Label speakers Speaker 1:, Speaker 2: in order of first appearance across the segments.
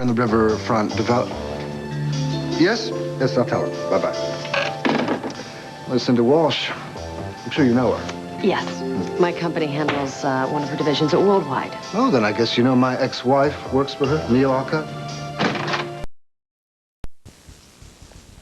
Speaker 1: and the riverfront develop. Yes? Yes, I'll tell her. Bye-bye. Listen to Walsh. I'm sure you know her.
Speaker 2: Yes. My company handles one of her divisions at Worldwide.
Speaker 1: Oh, then I guess you know my ex-wife works for her, Neil Alcott.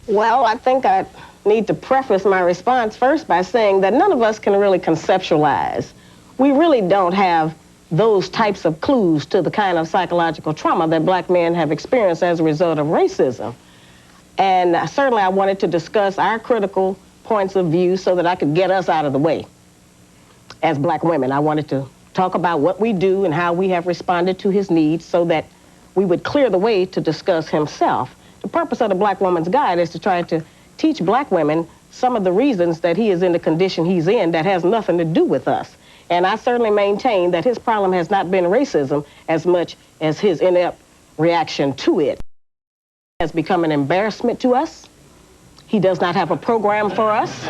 Speaker 3: Well, I think I need to preface my response first by saying that none of us can really conceptualize. We really don't have those types of clues to the kind of psychological trauma that black men have experienced as a result of racism. And certainly I wanted to discuss our critical points of view so that I could get us out of the way. As black women, I wanted to talk about what we do and how we have responded to his needs so that we would clear the way to discuss himself. The purpose of the Black Woman's Guide is to try to teach black women some of the reasons that he is in the condition he's in that has nothing to do with us. And I certainly maintain that his problem has not been racism as much as his inept reaction to it. It has become an embarrassment to us. He does not have a program for us.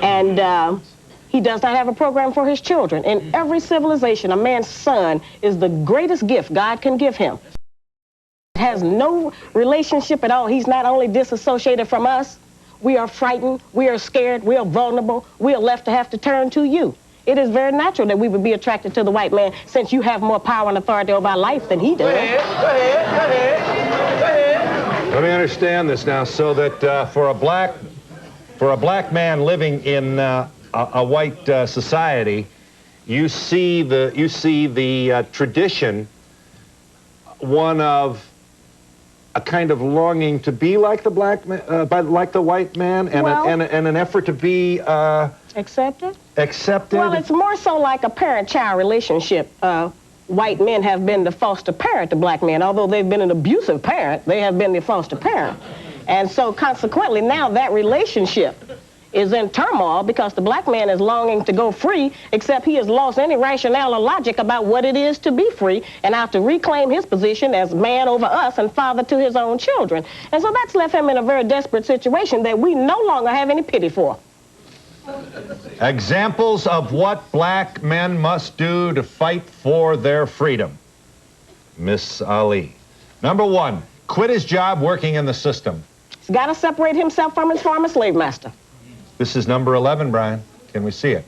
Speaker 3: And he does not have a program for his children. In every civilization, a man's son is the greatest gift God can give him. It has no relationship at all. He's not only disassociated from us, we are frightened, we are scared, we are vulnerable, we are left to have to turn to you. It is very natural that we would be attracted to the white man since you have more power and authority over our life than he does.
Speaker 4: Go ahead. Let me understand this now, so that for a black man living in a white society, you see the tradition, one of a kind of longing to be like the black man, like the white man, and, and an effort to be
Speaker 3: accepted.
Speaker 4: Accepted.
Speaker 3: Well, it's more so like a parent-child relationship. White men have been the foster parent to black men. Although they've been an abusive parent, they have been the foster parent. And so consequently, now that relationship is in turmoil because the black man is longing to go free, except he has lost any rationale or logic about what it is to be free and how to reclaim his position as man over us and father to his own children. And so that's left him in a very desperate situation that we no longer have any pity for.
Speaker 4: Examples of what black men must do to fight for their freedom. Miss Ali. Number one, quit his job working in the system.
Speaker 3: He's got to separate himself from his former slave master.
Speaker 4: This is number 11, Brian. Can we see it?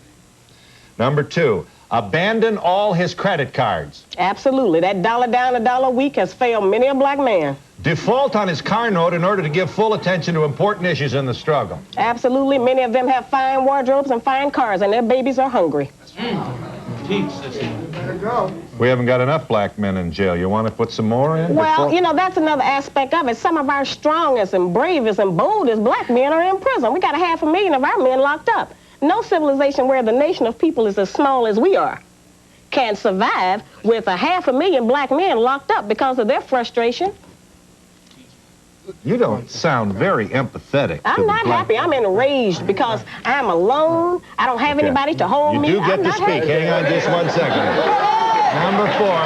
Speaker 4: Number two, abandon all his credit cards.
Speaker 3: Absolutely. That dollar down, a dollar a week has failed many a black man.
Speaker 4: Default on his car note in order to give full attention to important issues in the struggle.
Speaker 3: Absolutely. Many of them have fine wardrobes and fine cars, and their babies are hungry.
Speaker 4: We haven't got enough black men in jail. You want to put some more in?
Speaker 3: Well, you know, that's another aspect of it. Some of our strongest and bravest and boldest black men are in prison. We got 500,000 of our men locked up. No civilization where the nation of people is as small as we are can survive with 500,000 black men locked up because of their frustration.
Speaker 4: You don't sound very empathetic.
Speaker 3: I'm not happy. I'm enraged because I'm alone. I don't have anybody to hold me.
Speaker 4: You do get to speak. Hang on just 1 second. Number four.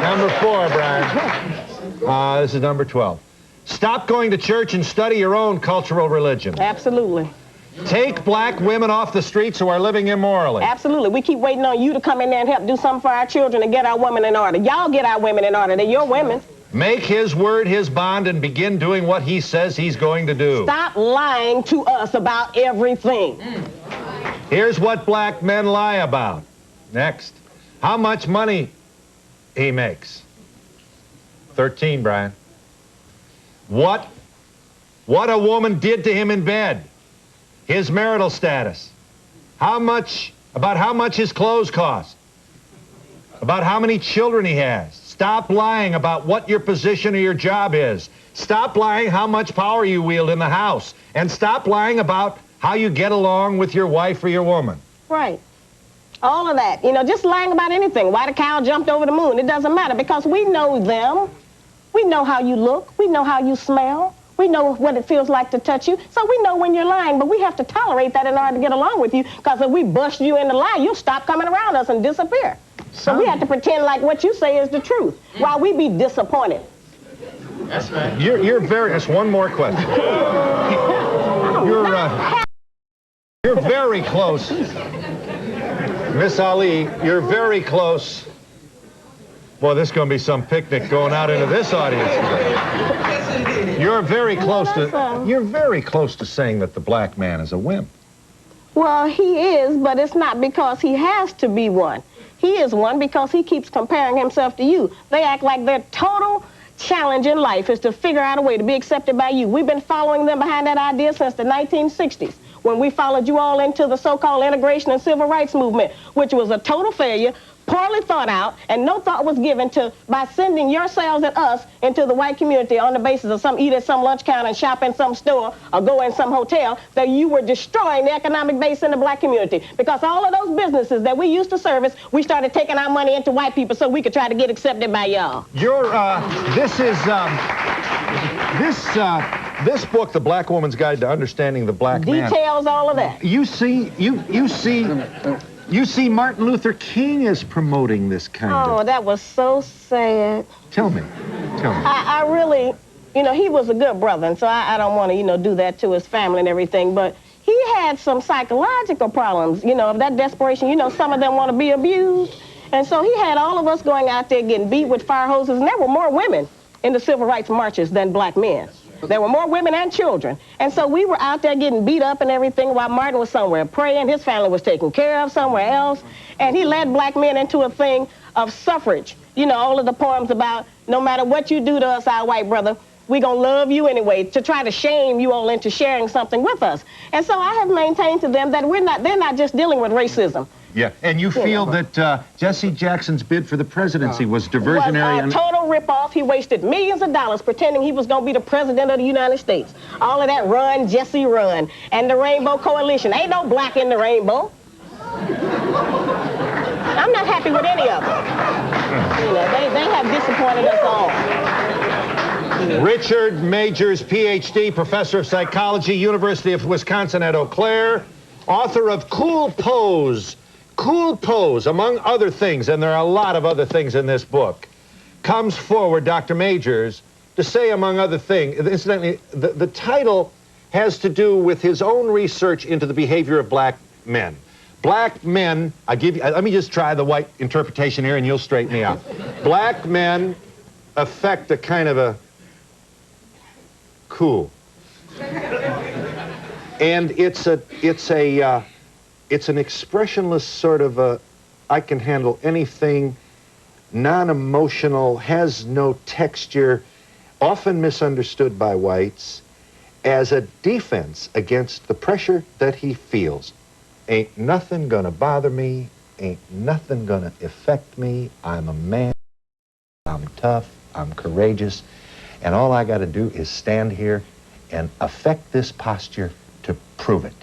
Speaker 4: Number four, Brian. This is number 12. Stop going to church and study your own cultural religion.
Speaker 3: Absolutely.
Speaker 4: Take black women off the streets who are living immorally.
Speaker 3: Absolutely. We keep waiting on you to come in there and help do something for our children and get our women in order. Y'all get our women in order. They're your women.
Speaker 4: Make his word his bond and begin doing what he says he's going to do.
Speaker 3: Stop lying to us about everything.
Speaker 4: Here's what black men lie about. Next. How much money he makes. 13, Brian. What a woman did to him in bed. His marital status. About how much his clothes cost. About how many children he has. Stop lying about what your position or your job is. Stop lying how much power you wield in the house. And stop lying about how you get along with your wife or your woman.
Speaker 3: Right. All of that. You know, just lying about anything. Why the cow jumped over the moon. It doesn't matter because we know them. We know how you look. We know how you smell. We know what it feels like to touch you. So we know when you're lying, but we have to tolerate that in order to get along with you because if we bust you in the lie, you'll stop coming around us and disappear. So we have to pretend like what you say is the truth while we be disappointed.
Speaker 4: That's right. You're very... Just one more question. You're very close. Miss Ali, you're very close Boy, this is going to be some picnic going out into this audience today. You're very close you're very close to saying that the black man is a wimp.
Speaker 3: Well, he is, but it's not because he has to be one. He is one because he keeps comparing himself to you. They act like their total challenge in life is to figure out a way to be accepted by you. We've been following them behind that idea since the 1960s, when we followed you all into the so-called integration and civil rights movement, which was a total failure, poorly thought out, and no thought was given to by sending yourselves and us into the white community on the basis of some eat at some lunch counter and shop in some store or go in some hotel, that you were destroying the economic base in the black community. Because all of those businesses that we used to service, we started taking our money into white people so we could try to get accepted by y'all.
Speaker 4: This book, The Black Woman's Guide to Understanding the Black Man.
Speaker 3: Details all of that.
Speaker 4: You see Martin Luther King is promoting this kind of...
Speaker 3: Oh, that was so sad.
Speaker 4: Tell me.
Speaker 3: I really, he was a good brother, and so I don't want to, do that to his family and everything, but he had some psychological problems, of that desperation. Some of them want to be abused, and so he had all of us going out there getting beat with fire hoses, and there were more women in the civil rights marches than black men. There were more women and children. And so we were out there getting beat up and everything while Martin was somewhere praying. His family was taken care of somewhere else. And he led black men into a thing of suffrage. All of the poems about no matter what you do to us, our white brother, we're going to love you anyway, to try to shame you all into sharing something with us. And so I have maintained to them that they're not just dealing with racism.
Speaker 4: Yeah, and you feel that Jesse Jackson's bid for the presidency was diversionary?
Speaker 3: Was a total ripoff. He wasted millions of dollars pretending he was going to be the president of the United States. All of that run, Jesse, run. And the Rainbow Coalition. Ain't no black in the rainbow. I'm not happy with any of them. They have disappointed us all.
Speaker 4: Richard Majors, Ph.D., professor of psychology, University of Wisconsin at Eau Claire, author of Cool Pose. Cool Pose, among other things, and there are a lot of other things in this book, comes forward, Dr. Majors, to say, among other things, incidentally, the title has to do with his own research into the behavior of black men. Black men, let me just try the white interpretation here and you'll straighten me out. Black men affect a kind of a cool. And it's an expressionless sort of a, I can handle anything, non-emotional, has no texture, often misunderstood by whites as a defense against the pressure that he feels. Ain't nothing gonna bother me, ain't nothing gonna affect me, I'm a man, I'm tough, I'm courageous, and all I gotta do is stand here and affect this posture to prove it.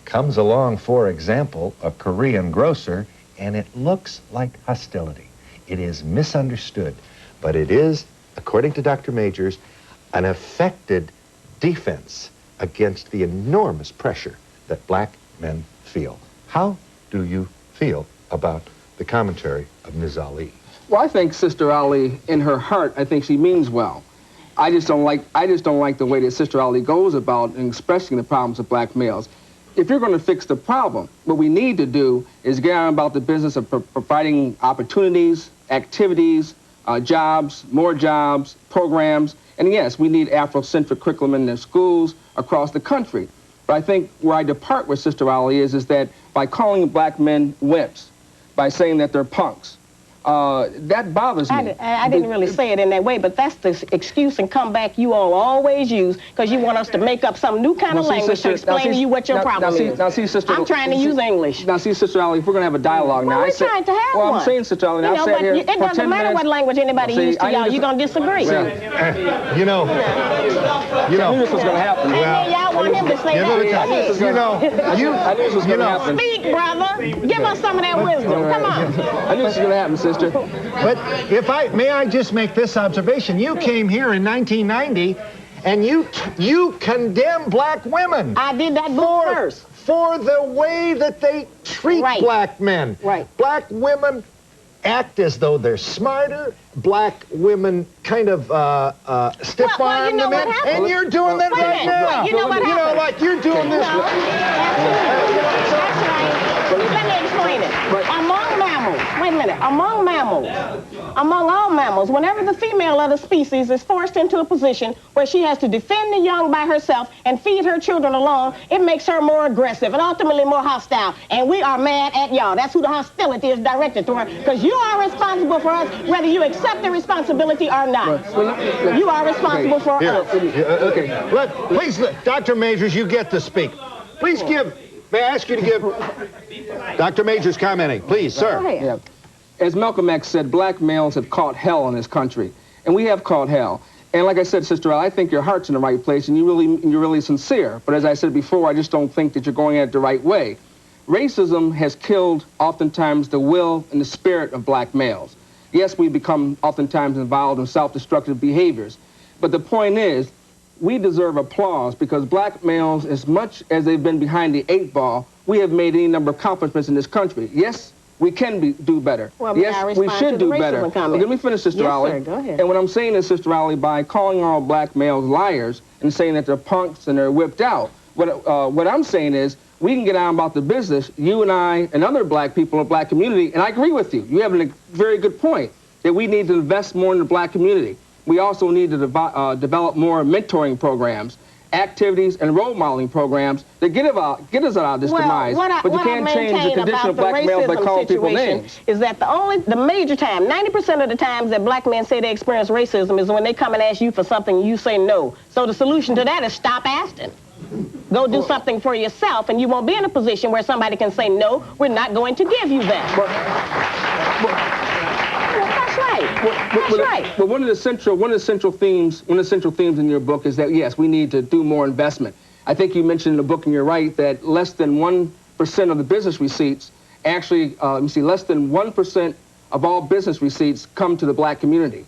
Speaker 4: Comes along, for example, a Korean grocer, and it looks like hostility. It is misunderstood, but it is, according to Dr. Majors, an affected defense against the enormous pressure that black men feel. How do you feel about the commentary of Ms. Ali?
Speaker 5: Well, I think Sister Ali, in her heart, I think she means well. I just don't like the way that Sister Ali goes about expressing the problems of black males. If you're going to fix the problem, what we need to do is get on about the business of providing opportunities, activities, jobs, more jobs, programs. And yes, we need Afrocentric curriculum in the schools across the country. But I think where I depart with Sister Ali is that by calling black men wimps, by saying that they're punks, that bothers me.
Speaker 3: I didn't really say it in that way, but that's the excuse and comeback you all always use because you want us to make up some new kind of language to explain to you what your problem is.
Speaker 5: Now, see, Sister,
Speaker 3: I'm trying to use English.
Speaker 5: Now, see, Sister Ali, if we're going to have a dialogue now.
Speaker 3: We're trying to have one.
Speaker 5: Well, I'm saying, Sister Ali, now
Speaker 3: but it doesn't matter what language anybody uses to y'all. You're going to disagree.
Speaker 5: I knew this was going to happen.
Speaker 3: And then y'all want him to say that.
Speaker 5: I knew this was going to happen.
Speaker 3: Speak, brother. Give us some of that wisdom. Come on.
Speaker 5: I knew this was going to happen, Sister.
Speaker 4: But may I just make this observation? You came here in 1990 and you condemn black women.
Speaker 3: I did that book first.
Speaker 4: For the way that they treat black men.
Speaker 3: Right.
Speaker 4: Black women act as though they're smarter. Black women kind of stiff-arm the men. And you're doing that right now.
Speaker 3: You know what happened?
Speaker 4: You know, like you're doing this.
Speaker 3: That's right. Let me explain it. Among mammals, wait wait a minute. Among mammals, among all mammals, whenever the female of the species is forced into a position where she has to defend the young by herself and feed her children alone, it makes her more aggressive and ultimately more hostile. And we are mad at y'all. That's who the hostility is directed toward. Because you are responsible for us, whether you accept the responsibility or not. You are responsible for us.
Speaker 4: Please, Dr. Majors, you get to speak. Please give, may I ask you to give, Dr. Majors commenting, please, sir.
Speaker 5: Yeah. As Malcolm X said, black males have caught hell in this country, and we have caught hell. And like I said, Sister Al, I think your heart's in the right place, and you're really sincere. But as I said before, I just don't think that you're going at it the right way. Racism has killed, oftentimes, the will and the spirit of black males. Yes, we become oftentimes involved in self-destructive behaviors. But the point is, we deserve applause because black males, as much as they've been behind the 8 ball, we have made any number of accomplishments in this country. Yes, we can do better.
Speaker 3: Well,
Speaker 5: yes, we should do better. Let me finish, Sister Ali.
Speaker 3: Sir, go ahead.
Speaker 5: And what I'm saying is, Sister Ali, by calling all black males liars and saying that they're punks and they're whipped out, what I'm saying is, we can get on about the business, you and I and other black people in the black community, and I agree with you. You have a very good point that we need to invest more in the black community. We also need to develop more mentoring programs, activities, and role modeling programs that get us out of this demise. But you can't change the condition of black males by calling people names.
Speaker 3: Is that the major time, 90% of the times that black men say they experience racism is when they come and ask you for something and you say no. So the solution to that is stop asking. Go do something for yourself, and you won't be in a position where somebody can say, no, we're not going to give you that. That's right.
Speaker 5: But one of the central themes in your book is that yes, we need to do more investment. I think you mentioned in the book, and you're right, that less than 1% of the business receipts actually, less than 1% of all business receipts come to the black community,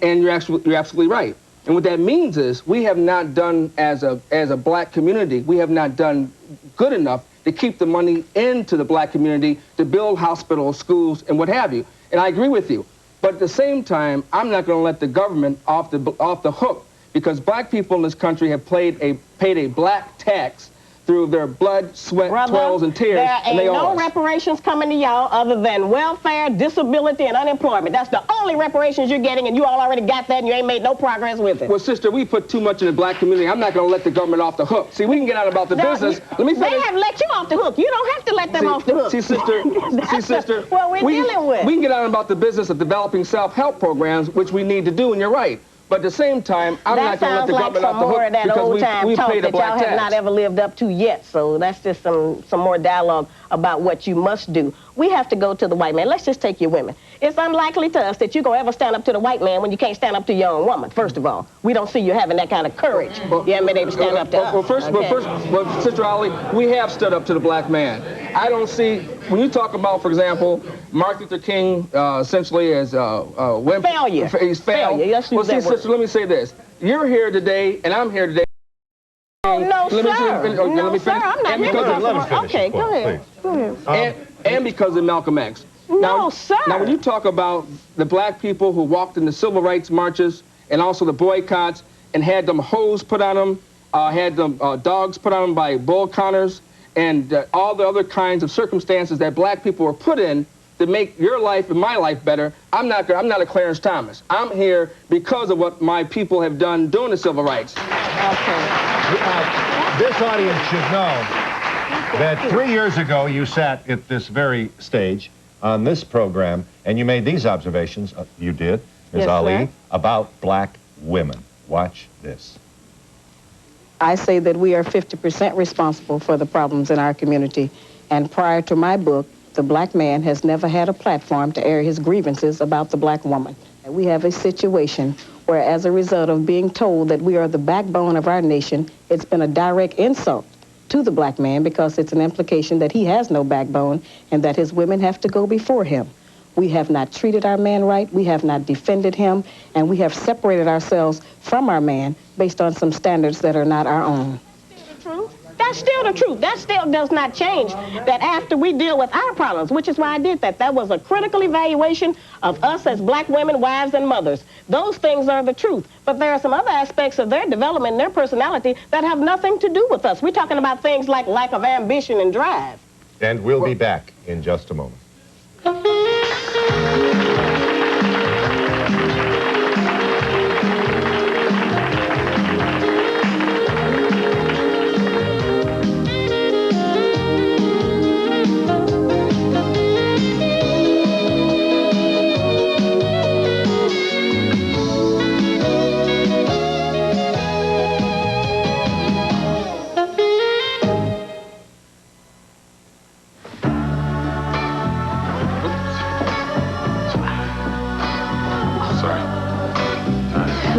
Speaker 5: and you're absolutely right. And what that means is we have not done as a black community, we have not done good enough to keep the money into the black community to build hospitals, schools, and what have you. And I agree with you. But at the same time, I'm not going to let the government off the hook because black people in this country have paid a black tax through their blood, sweat, toils, and tears.
Speaker 3: There ain't no reparations coming to y'all other than welfare, disability, and unemployment. That's the only reparations you're getting, and you all already got that, and you ain't made no progress with it.
Speaker 5: Well, sister, we put too much in the black community. I'm not going to let the government off the hook. See, we can get out about the business. Let me finish.
Speaker 3: They have let you off the hook. You don't have to let them off the hook.
Speaker 5: See, sister.
Speaker 3: What we're dealing with.
Speaker 5: We can get out about the business of developing self-help programs, which we need to do, and you're right. But at the same time, I'm not going to let the government off the hook because we paid a black tax.
Speaker 3: Y'all have not ever lived up to yet. So that's just some more dialogue about what you must do. We have to go to the white man. Let's just take your women. It's unlikely to us that you're going to ever stand up to the white man when you can't stand up to your own woman, first of all. We don't see you having that kind of courage. You haven't been able to stand up to us.
Speaker 5: Sister Ali, we have stood up to the black man. I don't see, when you talk about, for example, Martin Luther King essentially as
Speaker 3: failure.
Speaker 5: He's failed. Well, see, sister, let me say this. You're here today, and I'm here today.
Speaker 3: Oh, no, sir. No, sir, I'm not here. Okay, go ahead. Go ahead.
Speaker 5: And because of Malcolm X.
Speaker 3: No, sir.
Speaker 5: Now, when you talk about the black people who walked in the civil rights marches and also the boycotts and had them hose put on them, had them dogs put on them by bull counters, and all the other kinds of circumstances that black people were put in to make your life and my life better, I'm not a Clarence Thomas. I'm here because of what my people have done during the civil rights.
Speaker 3: Okay.
Speaker 4: This audience should know that 3 years ago you sat at this very stage on this program and you made these observations, you did, Ms. Ali, about black women. Watch this.
Speaker 3: I say that we are 50% responsible for the problems in our community, and prior to my book, the black man has never had a platform to air his grievances about the black woman. And we have a situation where, as a result of being told that we are the backbone of our nation, it's been a direct insult to the black man because it's an implication that he has no backbone and that his women have to go before him. We have not treated our man right, we have not defended him, and we have separated ourselves from our man based on some standards that are not our own. That's still the truth. That still does not change that after we deal with our problems, which is why I did that. That was a critical evaluation of us as black women, wives, and mothers. Those things are the truth. But there are some other aspects of their development and their personality that have nothing to do with us. We're talking about things like lack of ambition and drive.
Speaker 4: And we'll be back in just a moment.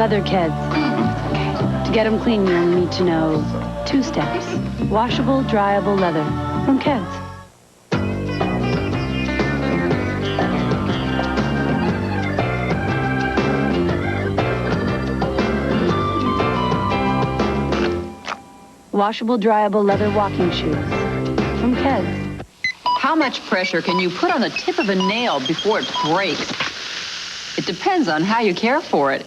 Speaker 6: Leather Keds. To get them clean, you only need to know 2 steps. Washable, dryable leather from Keds. Washable, dryable leather walking shoes from Keds.
Speaker 7: How much pressure can you put on the tip of a nail before it breaks? It depends on how you care for it.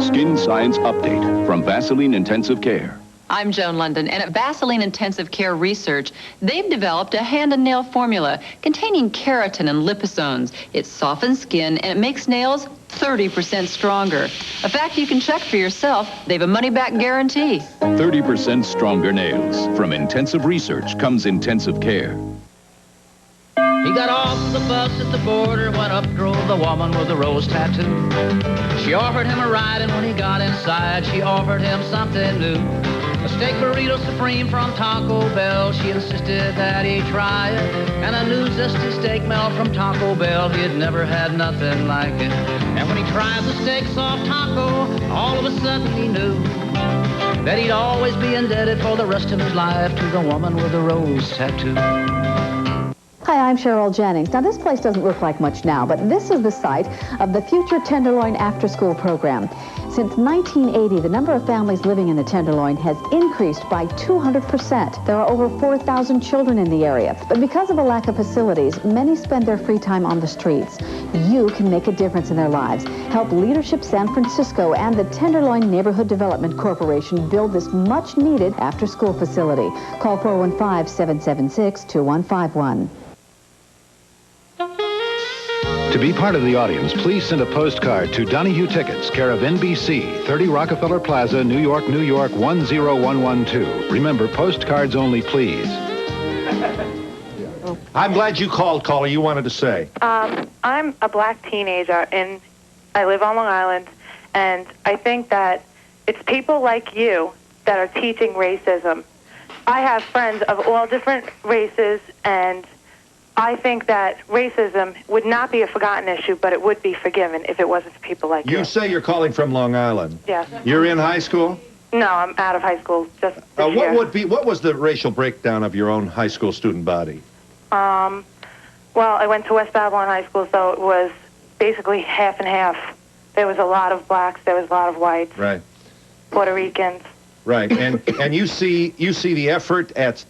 Speaker 8: Skin Science Update from Vaseline Intensive Care.
Speaker 7: I'm Joan London, and at Vaseline Intensive Care Research, they've developed a hand and nail formula containing keratin and liposomes. It softens skin and it makes nails 30% stronger. A fact you can check for yourself. They have a money-back guarantee.
Speaker 8: 30% stronger nails. From Intensive Research comes Intensive Care.
Speaker 9: He got off the bus at the border, went up, drove the woman with the rose tattoo. She offered him a ride, and when he got inside, she offered him something new. A steak burrito supreme from Taco Bell. She insisted that he try it. And a new zesty steak melt from Taco Bell. He had never had nothing like it. And when he tried the steak soft taco, all of a sudden he knew that he'd always be indebted for the rest of his life to the woman with the rose tattoo.
Speaker 10: Hi, I'm Cheryl Jennings. Now, this place doesn't look like much now, but this is the site of the Future Tenderloin After-School Program. Since 1980, the number of families living in the Tenderloin has increased by 200%. There are over 4,000 children in the area. But because of a lack of facilities, many spend their free time on the streets. You can make a difference in their lives. Help Leadership San Francisco and the Tenderloin Neighborhood Development Corporation build this much-needed after-school facility. Call 415-776-2151.
Speaker 11: To be part of the audience, please send a postcard to Donahue Tickets, care of NBC, 30 Rockefeller Plaza, New York, New York, 10112. Remember, postcards only, please.
Speaker 4: I'm glad you called, caller. You wanted to say.
Speaker 12: I'm a black teenager, and I live on Long Island, and I think that it's people like you that are teaching racism. I have friends of all different races, and I think that racism would not be a forgotten issue, but it would be forgiven if it wasn't for people like you.
Speaker 4: You say you're calling from Long Island.
Speaker 12: Yes.
Speaker 4: You're in high school?
Speaker 12: No, I'm out of high school just this year.
Speaker 4: What was the racial breakdown of your own high school student body?
Speaker 12: Well, I went to West Babylon High School, so it was basically half and half. There was a lot of blacks, there was a lot of whites.
Speaker 4: Right.
Speaker 12: Puerto Ricans.
Speaker 4: Right, and you see the effort at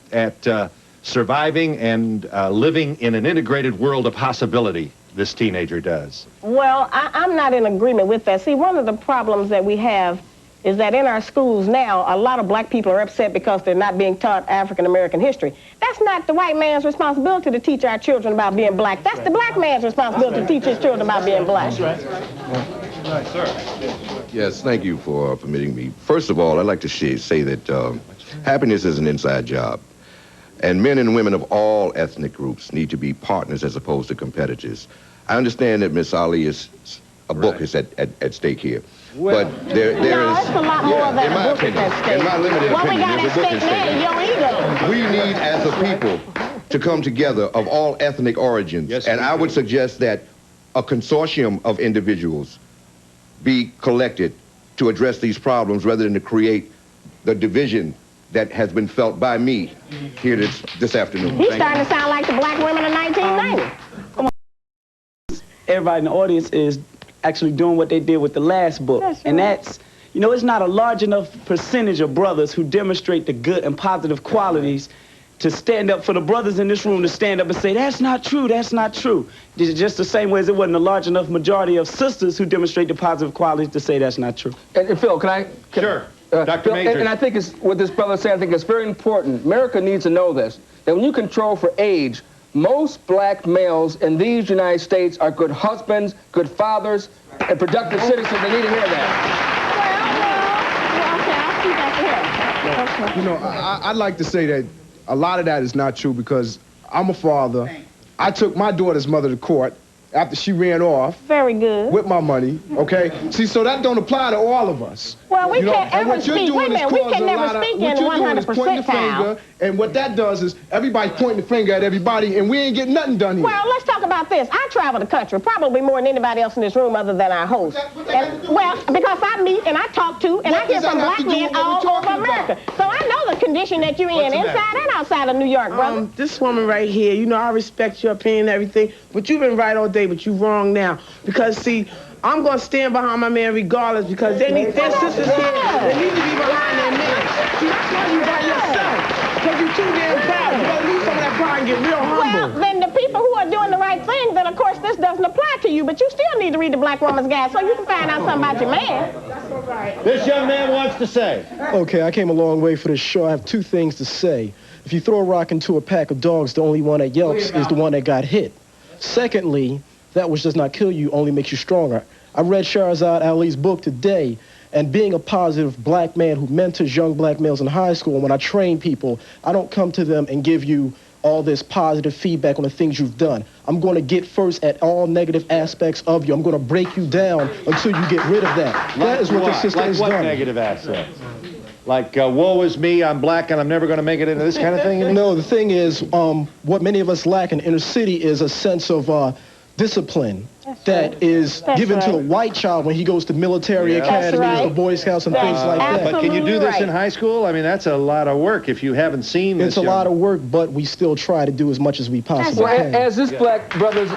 Speaker 4: surviving and living in an integrated world of possibility, this teenager does.
Speaker 3: Well, I'm not in agreement with that. See, one of the problems that we have is that in our schools now, a lot of black people are upset because they're not being taught African-American history. That's not the white man's responsibility to teach our children about being black. That's the black man's responsibility to teach his children about being black.
Speaker 4: That's right, sir.
Speaker 13: Yes, thank you for permitting me. First of all, I'd like to say that happiness is an inside job. And men and women of all ethnic groups need to be partners as opposed to competitors. I understand that Miss Ali is a book is at stake here.
Speaker 3: Well,
Speaker 13: but there is...
Speaker 3: it's a lot more than a book is at stake.
Speaker 13: In my limited
Speaker 3: what
Speaker 13: opinion,
Speaker 3: we got at stake now is your ego.
Speaker 13: We need, as a people, to come together of all ethnic origins. Yes, and I would suggest that a consortium of individuals be collected to address these problems rather than to create the division that has been felt by me here this afternoon.
Speaker 3: He's starting to sound like the black women of 1990.
Speaker 14: Everybody in the audience is actually doing what they did with the last book. Yes, and that's, you know, it's not a large enough percentage of brothers who demonstrate the good and positive qualities to stand up for the brothers in this room to stand up and say, that's not true, that's not true. Just the same way as it wasn't a large enough majority of sisters who demonstrate the positive qualities to say that's not true.
Speaker 5: And Phil, can I...
Speaker 4: Sure. Dr. Major.
Speaker 5: And I think it's, what this brother said, I think it's very important. America needs to know this, that when you control for age, most black males in these United States are good husbands, good fathers, and productive citizens. They need to hear that.
Speaker 15: You know, I'd like to say that a lot of that is not true because I'm a father. I took my daughter's mother to court, after she ran off.
Speaker 3: Very good.
Speaker 15: With my money, okay? See, so that don't apply to all of us.
Speaker 3: Well, we can't ever
Speaker 15: what you're
Speaker 3: speak.
Speaker 15: doing
Speaker 3: Wait a minute,
Speaker 15: is
Speaker 3: we
Speaker 15: causing
Speaker 3: can
Speaker 15: a
Speaker 3: never
Speaker 15: lot of,
Speaker 3: speak
Speaker 15: what
Speaker 3: in
Speaker 15: you're doing is pointing
Speaker 3: 100%
Speaker 15: the finger, and what that does is everybody's pointing the finger at everybody, and we ain't getting nothing done here.
Speaker 3: Well, let's talk about this. I travel the country, probably more than anybody else in this room other than our host. Because I meet and I talk to and I hear from black men all over America. So I know the condition that you're in inside and outside of New York, brother.
Speaker 16: This woman right here, you know, I respect your opinion and everything, but you've been right all day, but you're wrong now. Because, see, I'm going to stand behind my man regardless because their sisters here, they need to be behind their men. See, that's why you by yourself. Because you're too damn proud. You got to lose some of that pride and get real humble.
Speaker 3: Well, then the people who are doing the right thing, then of course this doesn't apply to you, but you still need to read the Black Woman's Guide so you can find out something about your man.
Speaker 4: This young man wants to say.
Speaker 17: Okay, I came a long way for this show. I have two things to say. If you throw a rock into a pack of dogs, the only one that yelps is the one that got hit. Secondly, that which does not kill you only makes you stronger. I read Shahrazad Ali's book today, and being a positive black man who mentors young black males in high school, and when I train people, I don't come to them and give you all this positive feedback on the things you've done. I'm going to get first at all negative aspects of you. I'm going to break you down until you get rid of that. That is what the system has done.
Speaker 4: Like what negative aspects? Like, woe is me, I'm black, and I'm never going to make it into this kind of thing?
Speaker 17: No, the thing is, what many of us lack in inner city is a sense of discipline that is given to the white child when he goes to military academies, the Boy Scouts, and things like that.
Speaker 4: But can you do this in high school? I mean, that's a lot of work if you haven't seen this.
Speaker 17: It's a lot of work, but we still try to do as much as we possibly can.
Speaker 5: As this black brothers...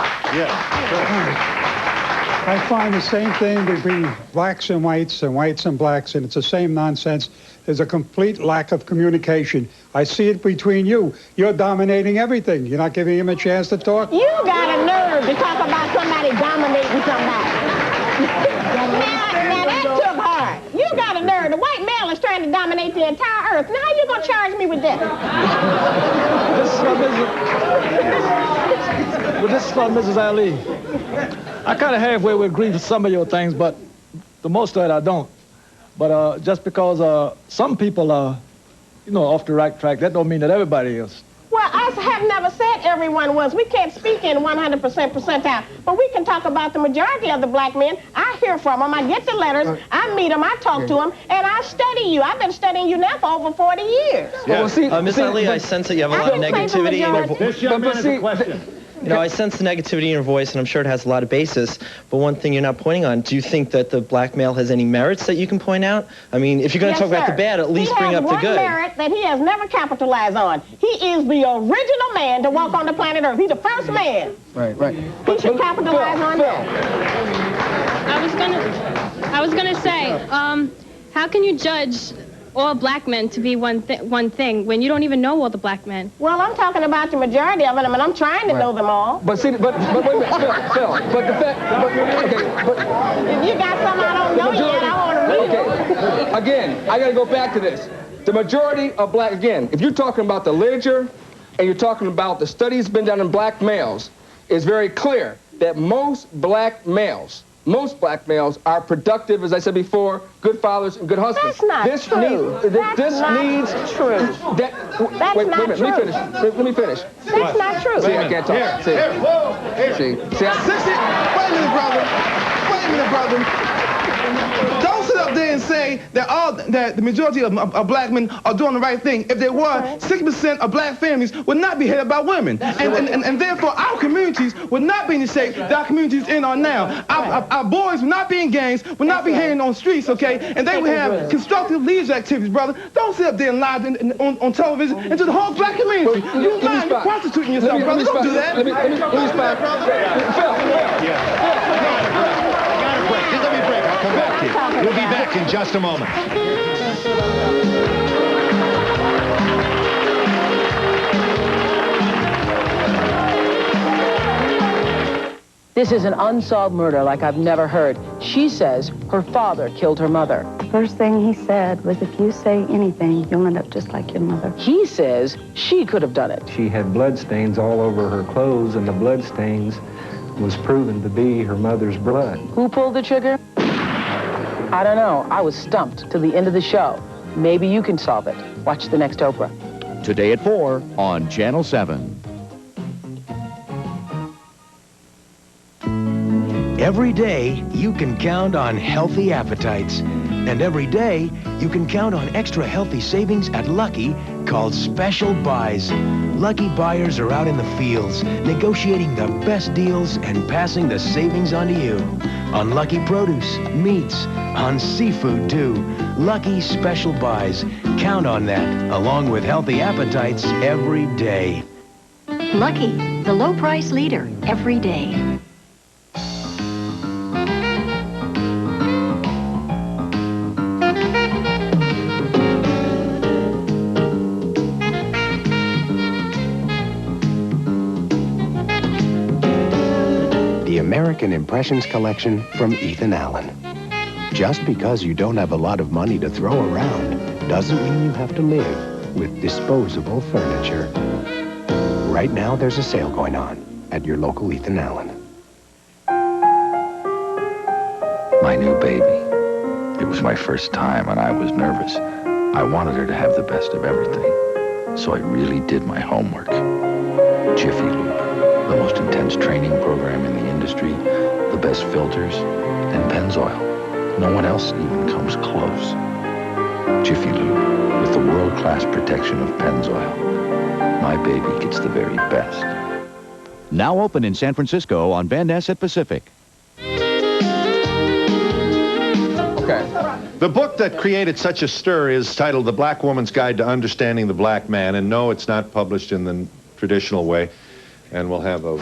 Speaker 18: I find the same thing between blacks and whites and blacks, and it's the same nonsense. There's a complete lack of communication. I see it between you. You're dominating everything. You're not giving him a chance to talk.
Speaker 3: You got a nerve to talk about somebody dominating somebody. now that took hard. You got a nerve. The white male is trying to dominate the entire earth. Now how you gonna charge me with that?
Speaker 19: This is from Mrs. Ali. I kind of halfway would agree with some of your things, but the most of it I don't. But just because some people are, off the right track, that don't mean that everybody is.
Speaker 3: Well, I have never said everyone was. We can't speak in 100% percentile, but we can talk about the majority of the black men. I hear from them. I get the letters. I meet them. I talk to them, and I study you. I've been studying you now for over 40 years.
Speaker 20: Yeah. Well, Miss Ali, I sense that you have a lot of negativity in your voice.
Speaker 4: This young man has a question.
Speaker 20: I sense the negativity in your voice, and I'm sure it has a lot of basis. But one thing you're not pointing on, do you think that the black male has any merits that you can point out? I mean, if you're going to talk about the bad, at least bring up the good.
Speaker 3: He has one merit that he has never capitalized on. He is the original man to walk on the planet Earth. He's the first man.
Speaker 5: Right.
Speaker 3: He should capitalize on that.
Speaker 21: I was gonna say, how can you judge all black men to be one thing when you don't even know all the black men?
Speaker 3: Well, I'm talking about the majority of them, and I'm trying to know them all.
Speaker 5: But see, but wait a minute, Phil, but the fact,
Speaker 3: if you got some I don't know yet, I want to meet them.
Speaker 5: Again, I got to go back to this. The majority of black, again, if you're talking about the literature and you're talking about the studies been done in black males, it's very clear that most black males are productive, as I said before, good fathers and good husbands.
Speaker 3: That's not true. That's not true.
Speaker 5: Let me finish.
Speaker 3: That's not true.
Speaker 5: See, I can't talk. See,
Speaker 16: Wait a minute, brother. Don't sit up there and say that the majority of black men are doing the right thing. If there were, 60% of black families would not be headed by women. And therefore, our communities would not be in the shape that our communities are now. Our boys would not be in gangs, would not be hanging on streets, okay? And they would have constructive leisure activities, brother. Don't sit up there and lie on television and to the whole black community. You're prostituting yourself, brother. Don't do that.
Speaker 5: Let me respond.
Speaker 4: Just let me break. I'll come back to you. We'll be back in just a moment.
Speaker 22: This is an unsolved murder like I've never heard. She says her father killed her mother.
Speaker 6: The first thing he said was, if you say anything, you'll end up just like your mother.
Speaker 22: He says she could have done it.
Speaker 23: She had blood stains all over her clothes, and the blood stains was proven to be her mother's blood.
Speaker 22: Who pulled the trigger? I don't know. I was stumped till the end of the show. Maybe you can solve it. Watch the next Oprah.
Speaker 8: Today at 4 on Channel 7.
Speaker 1: Every day, you can count on healthy appetites. And every day, you can count on extra healthy savings at Lucky called Special Buys. Lucky buyers are out in the fields, negotiating the best deals and passing the savings on to you. On Lucky produce, meats, on seafood too. Lucky Special Buys. Count on that, along with healthy appetites every day.
Speaker 2: Lucky, the low price leader every day.
Speaker 7: The American Impressions Collection from Ethan Allen. Just because you don't have a lot of money to throw around doesn't mean you have to live with disposable furniture. Right now, there's a sale going on at your local Ethan Allen.
Speaker 24: My new baby. It was my first time and I was nervous. I wanted her to have the best of everything. So I really did my homework. Jiffy Lube, the most intense training program in the industry, the best filters, and Pennzoil. No one else even comes close. Jiffy Lube, with the world-class protection of Pennzoil. My baby gets the very best.
Speaker 25: Now open in San Francisco on Van Ness at Pacific.
Speaker 4: Okay. The book that created such a stir is titled The Black Woman's Guide to Understanding the Black Man. And no, it's not published in the traditional way. And we'll have a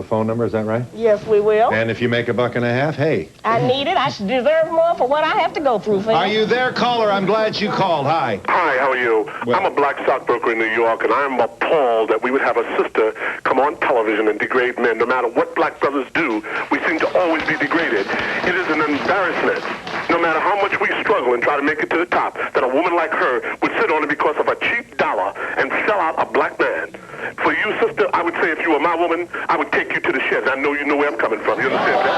Speaker 4: phone number, is that right?
Speaker 3: Yes, we will.
Speaker 4: And if you make $1.50, hey.
Speaker 3: I need it. I should deserve more for what I have to go through, Phil.
Speaker 4: Are you there, caller? I'm glad you called. Hi.
Speaker 26: Hi, how are you? I'm a black stockbroker in New York, and I'm appalled that we would have a sister come on television and degrade men. No matter what black brothers do, we seem to always be degraded. It is an embarrassment, no matter how much we struggle and try to make it to the top, that a woman like her would sit on it because of a cheap dollar and sell out a black man. For you, sister, I would say if you were my woman, I would take you to the sheds. I know you know where I'm coming from. You understand that?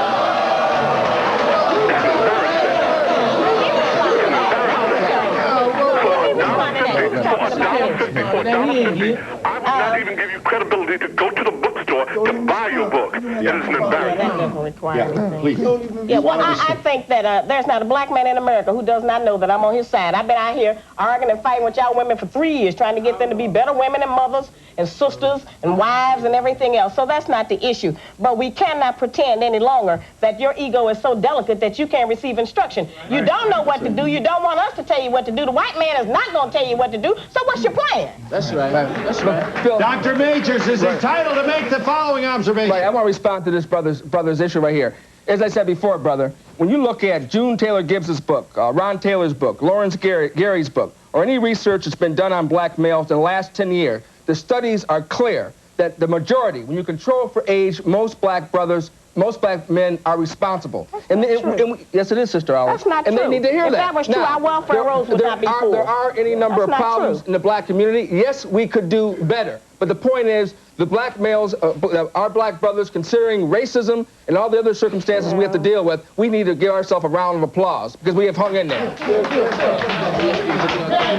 Speaker 26: I would not even give you credibility to go to the bookstore to buy your book. It is an embarrassment.
Speaker 4: Please.
Speaker 3: Yeah, well, I think that there's not a black man in America who does not know that I'm on his side. I've been out here arguing and fighting with y'all women for 3 years, trying to get them to be better women and mothers and sisters and wives and everything else. So that's not the issue. But we cannot pretend any longer that your ego is so delicate that you can't receive instruction. You don't know what to do. You don't want us to tell you what to do. The white man is not going to tell you what to do. So what's your plan?
Speaker 5: That's right. That's right. Phil,
Speaker 4: Dr. Majors is entitled to make the following observation.
Speaker 5: Right, I want to respond to this brother's issue right here. As I said before, brother, when you look at June Taylor Gibbs's book, Ron Taylor's book, Lawrence Gary's book, or any research that's been done on black males in the last 10 years, the studies are clear that the majority, when you control for age, most black men are responsible. Yes, it is, Sister Alice.
Speaker 3: That's not true.
Speaker 5: And they need to hear
Speaker 3: if that was true, our welfare rolls would not be full.
Speaker 5: There are any number of problems in the black community. Yes, we could do better. But the point is, the black males, our black brothers, considering racism and all the other circumstances we have to deal with, we need to give ourselves a round of applause because we have hung in there.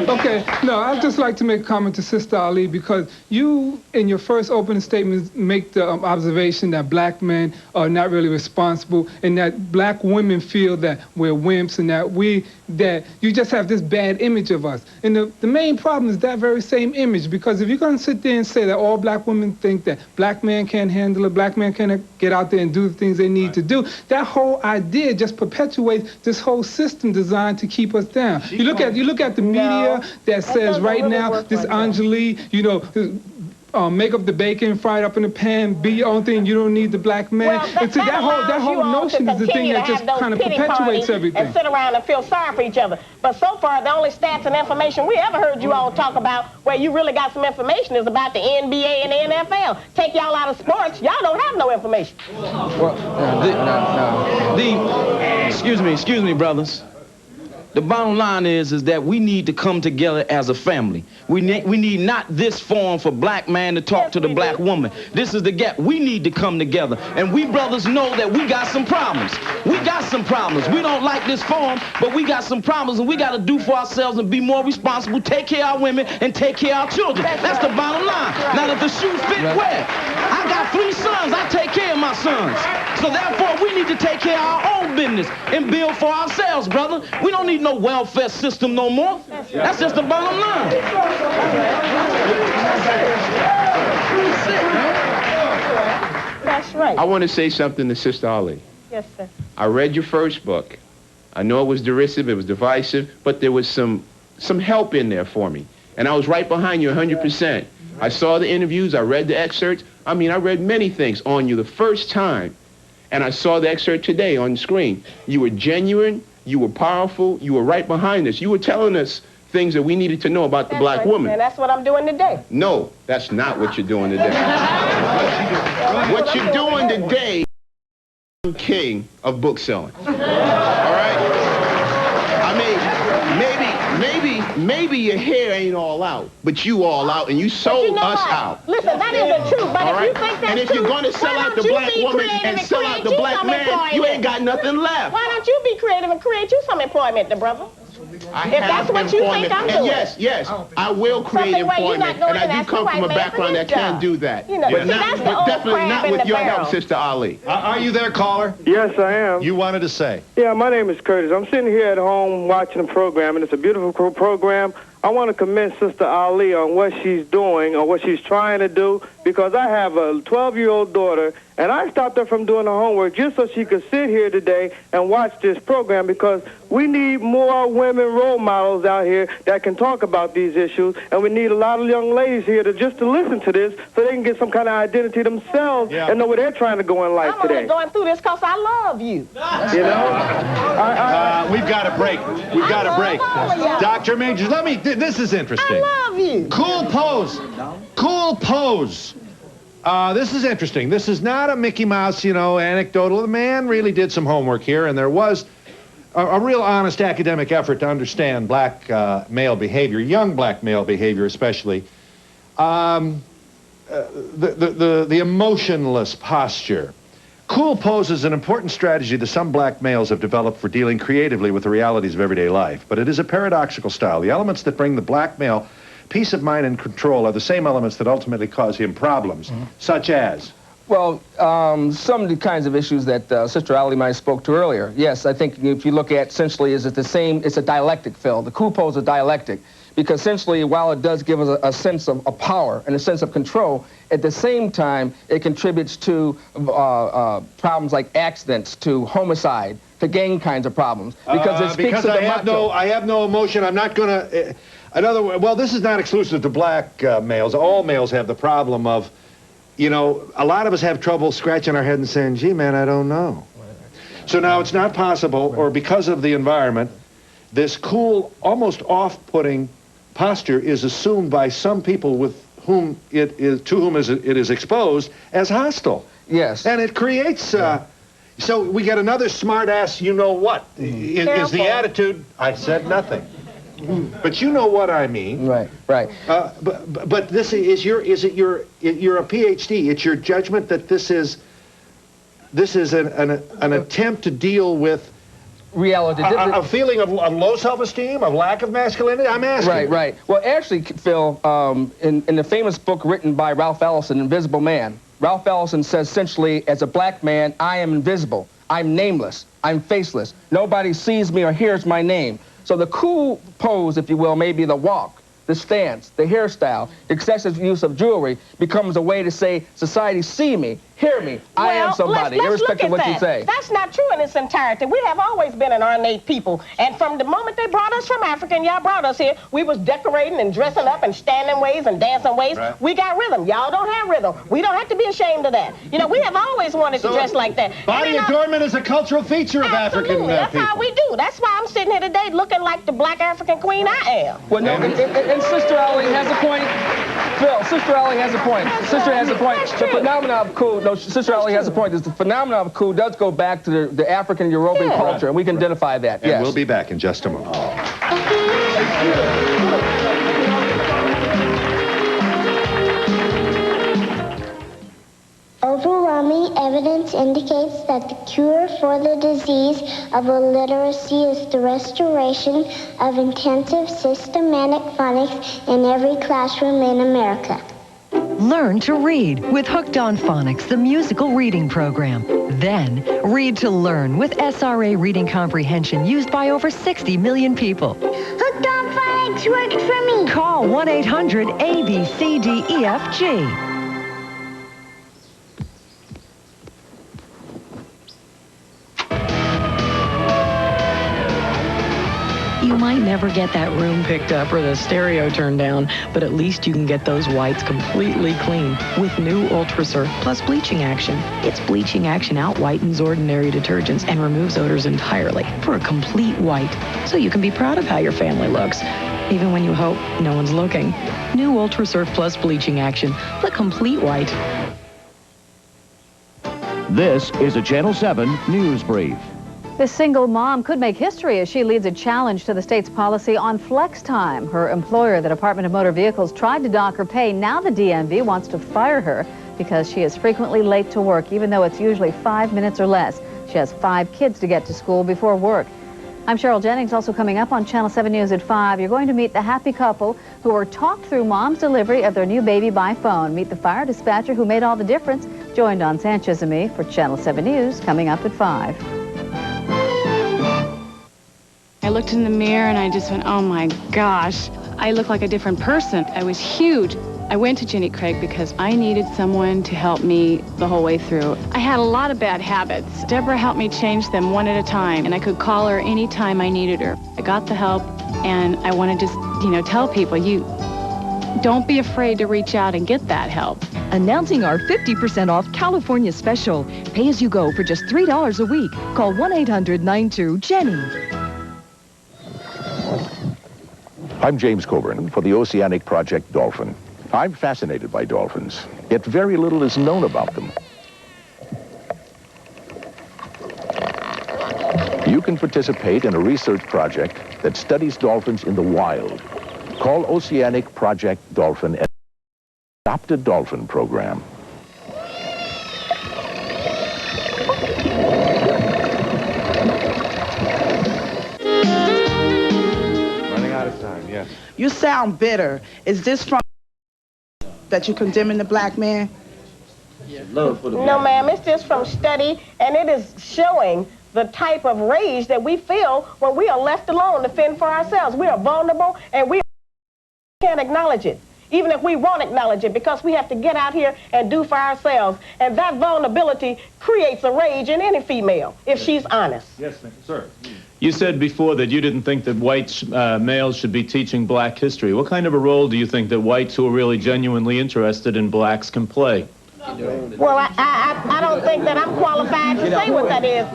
Speaker 27: Okay, no, I'd just like to make a comment to Sister Ali because you, in your first opening statement, make the observation that black men are not really responsible and that black women feel that we're wimps and that you just have this bad image of us. And the main problem is that very same image, because if you're going to sit there and say that all black women think that black men can't handle it, black men can't get out there and do the things they need to do, that whole idea just perpetuates this whole system designed to keep us down. You look at the media that says right now, this Anjali, make up the bacon, fry it up in a pan, be your own thing, you don't need the black man. And so that whole notion is the thing that just kind of perpetuates everything.
Speaker 3: And sit around and feel sorry for each other. But so far, the only stats and information we ever heard you all talk about where you really got some information is about the NBA and the NFL. Take y'all out of sports, y'all don't have no information.
Speaker 1: Excuse me, brothers.
Speaker 9: The bottom line is that we need to come together as a family. We need not this forum for black man to talk to the black woman. This is the gap. We need to come together. And we brothers know that we got some problems. We got some problems. We don't like this forum, but we got some problems, and we got to do for ourselves and be more responsible, take care of our women, and take care of our children. That's the bottom line. Now, if the shoe fit where? I got 3 sons. I take care of my sons. So therefore, we need to take care of our own business and build for ourselves, brother. We don't need no welfare system no more. That's just the bottom line.
Speaker 3: That's right.
Speaker 10: I want to say something to Sister Ali.
Speaker 3: Yes, sir.
Speaker 10: I read your first book. I know it was derisive, it was divisive, but there was some help in there for me. And I was right behind you 100%. I saw the interviews, I read the excerpts. I mean, I read many things on you the first time. And I saw the excerpt today on the screen. You were genuine, you were powerful, you were right behind us. You were telling us things that we needed to know about the black woman.
Speaker 3: And that's what I'm doing today.
Speaker 10: No, that's not what you're doing today. What you're doing today is king of book selling. All right? I mean, maybe your hair ain't all out, but you all out, and you sold us out.
Speaker 3: Listen, that isn't true, but
Speaker 10: All
Speaker 3: if you think that's
Speaker 10: and if you're going to sell out the black woman and sell out the black man, you ain't got nothing left.
Speaker 3: Why don't you be creative and create you some employment, brother?
Speaker 10: I
Speaker 3: If that's what you think I'm doing.
Speaker 10: And yes, I will create employment, and I do come from a background that can do that.
Speaker 3: You know,
Speaker 10: but
Speaker 3: that's the old
Speaker 10: definitely
Speaker 3: crab
Speaker 10: not
Speaker 3: in
Speaker 10: with
Speaker 3: the
Speaker 10: your
Speaker 3: barrel.
Speaker 10: help, Sister Ali.
Speaker 4: Are you there, caller?
Speaker 11: Yes, I am.
Speaker 4: You wanted to say.
Speaker 11: Yeah, my name is Curtis. I'm sitting here at home watching the program, and it's a beautiful program. I want to commend Sister Ali on what she's doing or what she's trying to do, because I have a 12-year-old daughter, and I stopped her from doing her homework just so she could sit here today and watch this program, because we need more women role models out here that can talk about these issues, and we need a lot of young ladies here to listen to this so they can get some kind of identity themselves and know where they're trying to go in life
Speaker 3: I'm
Speaker 11: today.
Speaker 3: only going through this because I love you.
Speaker 11: You know?
Speaker 4: We've got a break. We've got a break. Dr. Majors, this is interesting.
Speaker 3: I love you.
Speaker 4: Cool pose. Cool pose. This is interesting. This is not a Mickey Mouse, anecdotal. The man really did some homework here, and there was a real honest academic effort to understand black male behavior, young black male behavior especially. The emotionless posture. Cool pose is an important strategy that some black males have developed for dealing creatively with the realities of everyday life, but it is a paradoxical style. The elements that bring the black male peace of mind and control are the same elements that ultimately cause him problems, such as?
Speaker 5: Well, some of the kinds of issues that Sister Ali might have spoke to earlier. Yes, I think if you look at essentially, is it the same? It's a dialectic, Phil. The cool pose is a dialectic. Because essentially, while it does give us a sense of power and a sense of control, at the same time, it contributes to problems like accidents, to homicide, to gang kinds of problems. Because it speaks to the macho.
Speaker 4: I have no emotion. I'm not going to... well, this is not exclusive to black males. All males have the problem of, a lot of us have trouble scratching our head and saying, gee, man, I don't know. So now it's not possible, or because of the environment, this cool, almost off-putting posture is assumed by some people with whom it is exposed as hostile.
Speaker 5: Yes.
Speaker 4: And it creates, so we get another smart-ass you-know-what. Is the attitude, I said nothing. But you know what I mean.
Speaker 5: Right.
Speaker 4: But this is you're a PhD. It's your judgment that this is an attempt to deal with
Speaker 5: reality.
Speaker 4: A feeling of low self-esteem, of lack of masculinity? I'm asking.
Speaker 5: Right. Well, actually, Phil, in the famous book written by Ralph Ellison, Invisible Man, Ralph Ellison says essentially, as a black man, I am invisible. I'm nameless. I'm faceless. Nobody sees me or hears my name. So the cool pose, if you will, maybe the walk, the stance, the hairstyle, excessive use of jewelry becomes a way to say, society, see me, hear me, I am somebody, irrespective of what you say.
Speaker 3: That's not true in its entirety. We have always been an ornate people. And from the moment they brought us from Africa and y'all brought us here, we was decorating and dressing up and standing ways and dancing ways. Right. We got rhythm. Y'all don't have rhythm. We don't have to be ashamed of that. We have always wanted to dress like that.
Speaker 4: Body adornment is a cultural feature of African people.
Speaker 3: That's how we do. That's why I'm sitting here today looking like the black African queen I am.
Speaker 5: Well, no, and Sister Ali has a point. Phil, Sister Ali has a point. Sister has a point. The phenomenon of cool. no, Sister Ali has a point. The phenomenon of coup does go back to the African European culture, and we can identify that.
Speaker 4: And
Speaker 5: yes.
Speaker 4: we'll be back in just a moment.
Speaker 12: Overwhelming evidence indicates that the cure for the disease of illiteracy is the restoration of intensive systematic phonics in every classroom in America.
Speaker 13: Learn to read with Hooked on Phonics, the musical reading program. Then, read to learn with SRA reading comprehension used by over 60 million people.
Speaker 12: Hooked on Phonics works for me.
Speaker 13: Call 1-800-ABCDEFG.
Speaker 22: You might never get that room picked up or the stereo turned down, but at least you can get those whites completely clean with new Ultra Surf Plus bleaching action. Its bleaching action out-whitens ordinary detergents and removes odors entirely for a complete white, so you can be proud of how your family looks, even when you hope no one's looking. New Ultra Surf Plus bleaching action, the complete white.
Speaker 25: This is a Channel 7 News Brief.
Speaker 14: This single mom could make history as she leads a challenge to the state's policy on flex time. Her employer, the Department of Motor Vehicles, tried to dock her pay. Now the DMV wants to fire her because she is frequently late to work, even though it's usually 5 minutes or less. She has 5 kids to get to school before work. I'm Cheryl Jennings. Also coming up on Channel 7 News at 5, you're going to meet the happy couple who were talked through mom's delivery of their new baby by phone. Meet the fire dispatcher who made all the difference. Joined on Sanchez and me for Channel 7 News coming up at 5.
Speaker 6: I looked in the mirror and I just went, oh my gosh, I look like a different person. I was huge. I went to Jenny Craig because I needed someone to help me the whole way through. I had a lot of bad habits. Deborah helped me change them one at a time, and I could call her anytime I needed her. I got the help, and I want to just, tell people, you don't be afraid to reach out and get that help.
Speaker 13: Announcing our 50% off California special. Pay as you go for just $3 a week. Call 1-800-92-JENNY.
Speaker 8: I'm James Coburn for the Oceanic Project Dolphin. I'm fascinated by dolphins, yet very little is known about them. You can participate in a research project that studies dolphins in the wild. Call Oceanic Project Dolphin and adopt a dolphin program.
Speaker 4: Running out of time, yes.
Speaker 15: You sound bitter. Is this from that you're condemning the black man?
Speaker 3: No, ma'am, it's just from study, and it is showing the type of rage that we feel when we are left alone to fend for ourselves. We are vulnerable, and we can't acknowledge it, even if we won't acknowledge it, because we have to get out here and do for ourselves. And that vulnerability creates a rage in any female, if she's honest.
Speaker 4: Yes, sir.
Speaker 17: You said before that you didn't think that white males should be teaching black history. What kind of a role do you think that whites who are really genuinely interested in blacks can play?
Speaker 3: Well, I don't think that I'm qualified to say what that is.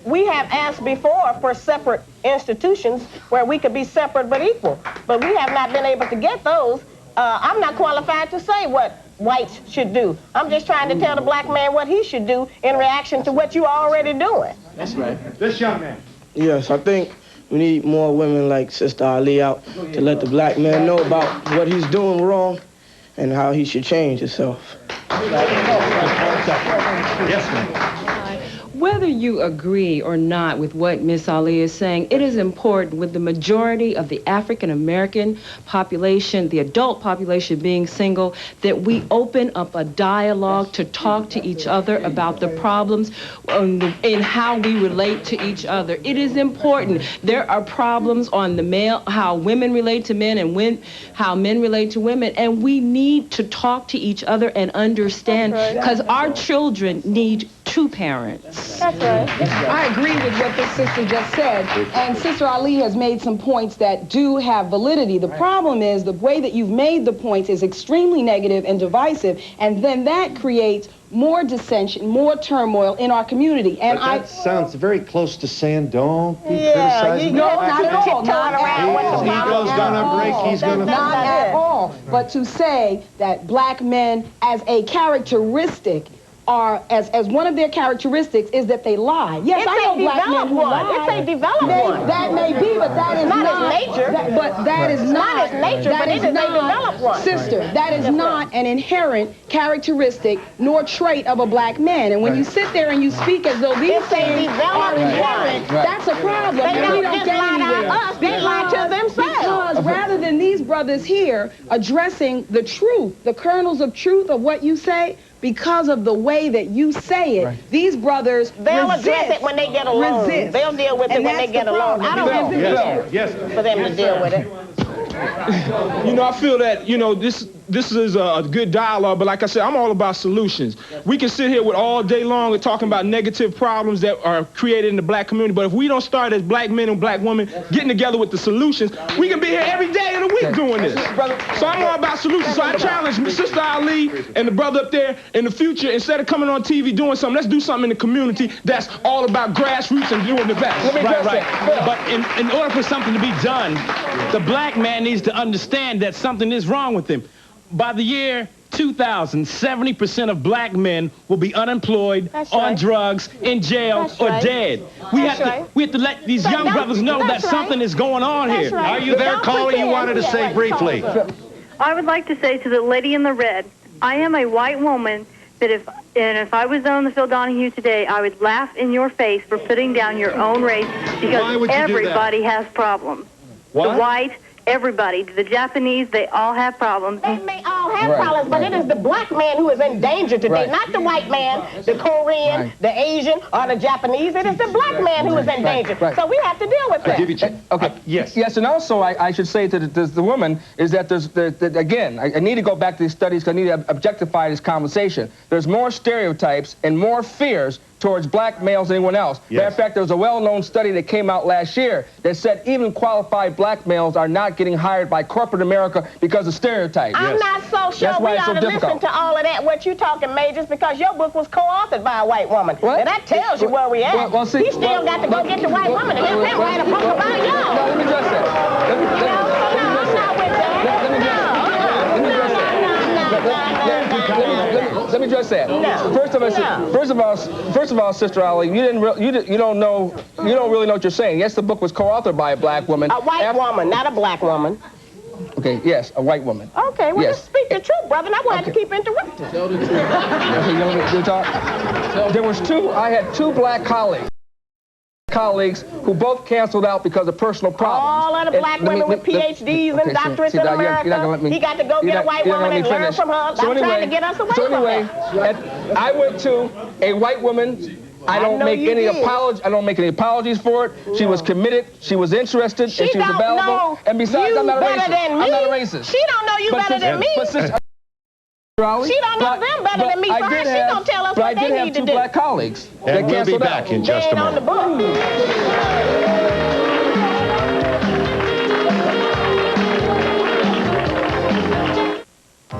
Speaker 3: We have asked before for separate institutions where we could be separate but equal, but we have not been able to get those. I'm not qualified to say what whites should do. I'm just trying to tell the black man what he should do in reaction to what you're already doing.
Speaker 18: That's right.
Speaker 4: This young man.
Speaker 18: Yes, I think we need more women like Sister Ali out to let the black man know about what he's doing wrong and how he should change himself.
Speaker 4: Yes, ma'am.
Speaker 19: Whether you agree or not with what Miss Ali is saying, it is important with the majority of the African-American population, the adult population being single, that we open up a dialogue to talk to each other about the problems and how we relate to each other. It is important. There are problems on the male, how women relate to men and how men relate to women, and we need to talk to each other and understand, because our children need two parents.
Speaker 3: That's right.
Speaker 22: I agree with what this sister just said, and Sister Ali has made some points that do have validity. The problem is the way that you've made the points is extremely negative and divisive, and then that creates more dissension, more turmoil in our community. And
Speaker 4: that sounds very close to saying, don't be criticizing.
Speaker 22: No, not at all. Not at all.
Speaker 4: His ego's gonna break, he's gonna...
Speaker 22: Not at all. But to say that black men as a characteristic
Speaker 2: are, as one of their characteristics, is that they lie. Yes, I know black men who lie.
Speaker 3: If they develop one.
Speaker 2: That may be, but that is
Speaker 3: not his nature.
Speaker 2: That is not
Speaker 3: his nature, but it is they develop one.
Speaker 2: Sister, that is not an inherent characteristic nor trait of a black man. And when you sit there and you speak as though these things are inherent, that's a problem.
Speaker 3: They don't just lie to us, they lie to themselves.
Speaker 2: Because rather than these brothers here addressing the truth, the kernels of truth of what you say, because of the way that you say it, these brothers
Speaker 3: they'll address it when they get along. They'll deal with it when they get along. I don't have to for them to deal with it.
Speaker 7: You know, I feel that, you know, this is a good dialogue, but like I said, I'm all about solutions. We can sit here with all day long and talking about negative problems that are created in the black community, but if we don't start as black men and black women getting together with the solutions, we can be here every day of the week doing this. So I'm all about solutions. So I challenge Sister Ali and the brother up there in the future, instead of coming on TV doing something, let's do something in the community that's all about grassroots and doing the best.
Speaker 9: Right. But in order for something to be done, the black man needs to understand that something is wrong with him. By the year 2000, 70% of black men will be unemployed, on drugs, in jail, or dead. We have to let these young brothers know that something is going on here.
Speaker 4: Are you there, caller? You wanted to say briefly.
Speaker 16: I would like to say to the lady in the red, I am a white woman that if I was on the Phil Donahue today, I would laugh in your face for putting down your own race, because everybody has problems.
Speaker 4: What?
Speaker 16: The white, everybody, the Japanese, they all have problems.
Speaker 3: They may all have problems, but it is the black man who is in danger today, not the white man, the Korean, the Asian, or the Japanese. It is the black man who is in danger. So we have to deal with that.
Speaker 5: Okay. Yes, and also I should say to the woman is that again, I need to go back to these studies because I need to objectify this conversation. There's more stereotypes and more fears towards black males than anyone else. Matter of fact, there was a well-known study that came out last year that said even qualified black males are not getting hired by corporate America because of stereotypes.
Speaker 3: I'm not so sure we ought to listen to all of that, what you talking, Majors, because your book was co-authored by a white woman. And that tells you where we at. He still got to go get the white woman and have him write a book about y'all.
Speaker 5: No, let me address that.
Speaker 3: I'm not with that.
Speaker 5: Let me address that. First of all, Sister Ali, you don't really know what you're saying. Yes, the book was co-authored by a black woman.
Speaker 3: A white woman, not a black woman.
Speaker 5: Okay, yes, a white woman.
Speaker 3: Okay, well, just speak the truth, brother, and I won't have to keep interrupting.
Speaker 5: Tell the truth. I had two black colleagues who both canceled out because of personal problems.
Speaker 3: All of the black women with PhDs and doctorates in America, he got to go get a white woman and learn from her. I'm trying to get us away from that.
Speaker 5: I went to a white woman. I don't make any apologies for it. She was committed. She was interested, and she was available. And besides, I'm not a racist.
Speaker 3: She don't know you better than me. She don't know them better than me. So how she gonna tell us what they need to do?
Speaker 5: But I did have two black colleagues.
Speaker 4: And we'll be back in just a moment.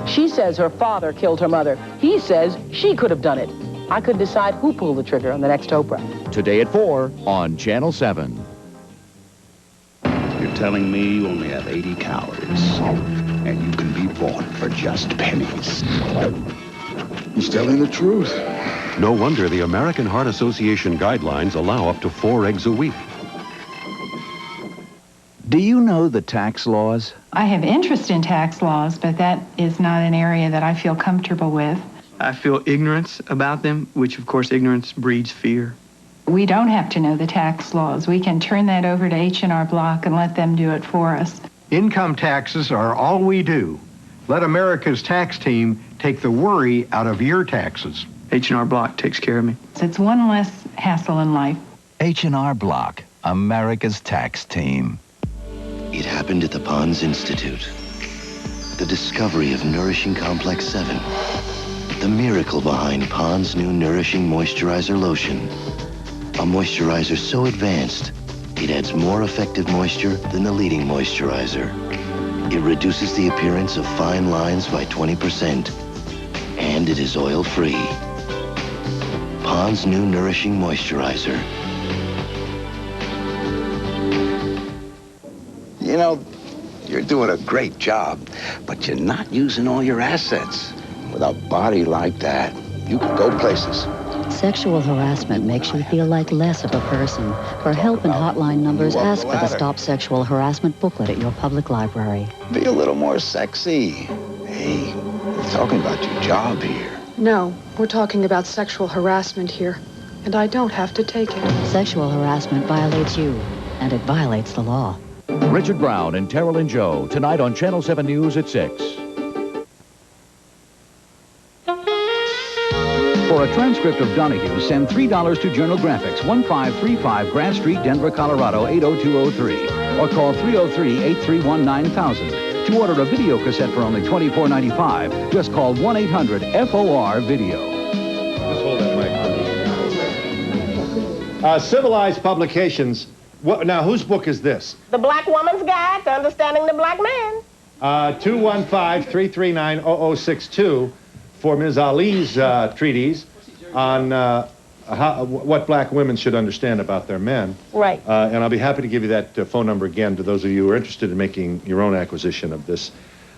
Speaker 20: She says her father killed her mother. He says she could have done it. I could decide who pulled the trigger on the next Oprah.
Speaker 25: Today at 4 on Channel 7.
Speaker 21: You're telling me you only have 80 calories, and you can be bought for just pennies.
Speaker 23: He's telling the truth.
Speaker 24: No wonder the American Heart Association guidelines allow up to 4 eggs a week.
Speaker 25: Do you know the tax laws?
Speaker 28: I have interest in tax laws, but that is not an area that I feel comfortable with.
Speaker 29: I feel ignorance about them, which of course ignorance breeds fear.
Speaker 28: We don't have to know the tax laws. We can turn that over to H&R Block and let them do it for us.
Speaker 30: Income taxes are all we do. Let America's tax team take the worry out of your taxes.
Speaker 29: H&R Block takes care of me.
Speaker 28: It's one less hassle in life.
Speaker 25: H&R Block, America's tax team.
Speaker 31: It happened at the Pond's Institute. The discovery of Nourishing Complex 7. The miracle behind Pond's new Nourishing Moisturizer Lotion. A moisturizer so advanced, it adds more effective moisture than the leading moisturizer. It reduces the appearance of fine lines by 20%, and it is oil-free. Pond's new Nourishing Moisturizer.
Speaker 21: You know, you're doing a great job, but you're not using all your assets. With a body like that, you can go places.
Speaker 1: Sexual harassment makes you feel like less of a person. For help and hotline numbers, ask for the Stop Sexual Harassment booklet at your public library.
Speaker 21: Be a little more sexy. Hey, we're talking about your job here.
Speaker 6: No, we're talking about sexual harassment here, and I don't have to take it.
Speaker 1: Sexual harassment violates you, and it violates the law.
Speaker 25: Richard Brown and Terrell and Joe, tonight on Channel 7 News at 6. For a transcript of Donahue, send $3 to Journal Graphics, 1535 Grant Street, Denver, Colorado, 80203. Or call 303-831-9000. To order a video cassette for only $24.95, just call 1-800-FOR-VIDEO.
Speaker 4: Just hold that mic. Civilized Publications. Now, whose book is this?
Speaker 3: The Black Woman's Guide to Understanding the Black Man.
Speaker 4: 215-339-0062 for Ms. Ali's treatise on what black women should understand about their men.
Speaker 3: Right.
Speaker 4: And I'll be happy to give you that phone number again to those of you who are interested in making your own acquisition of this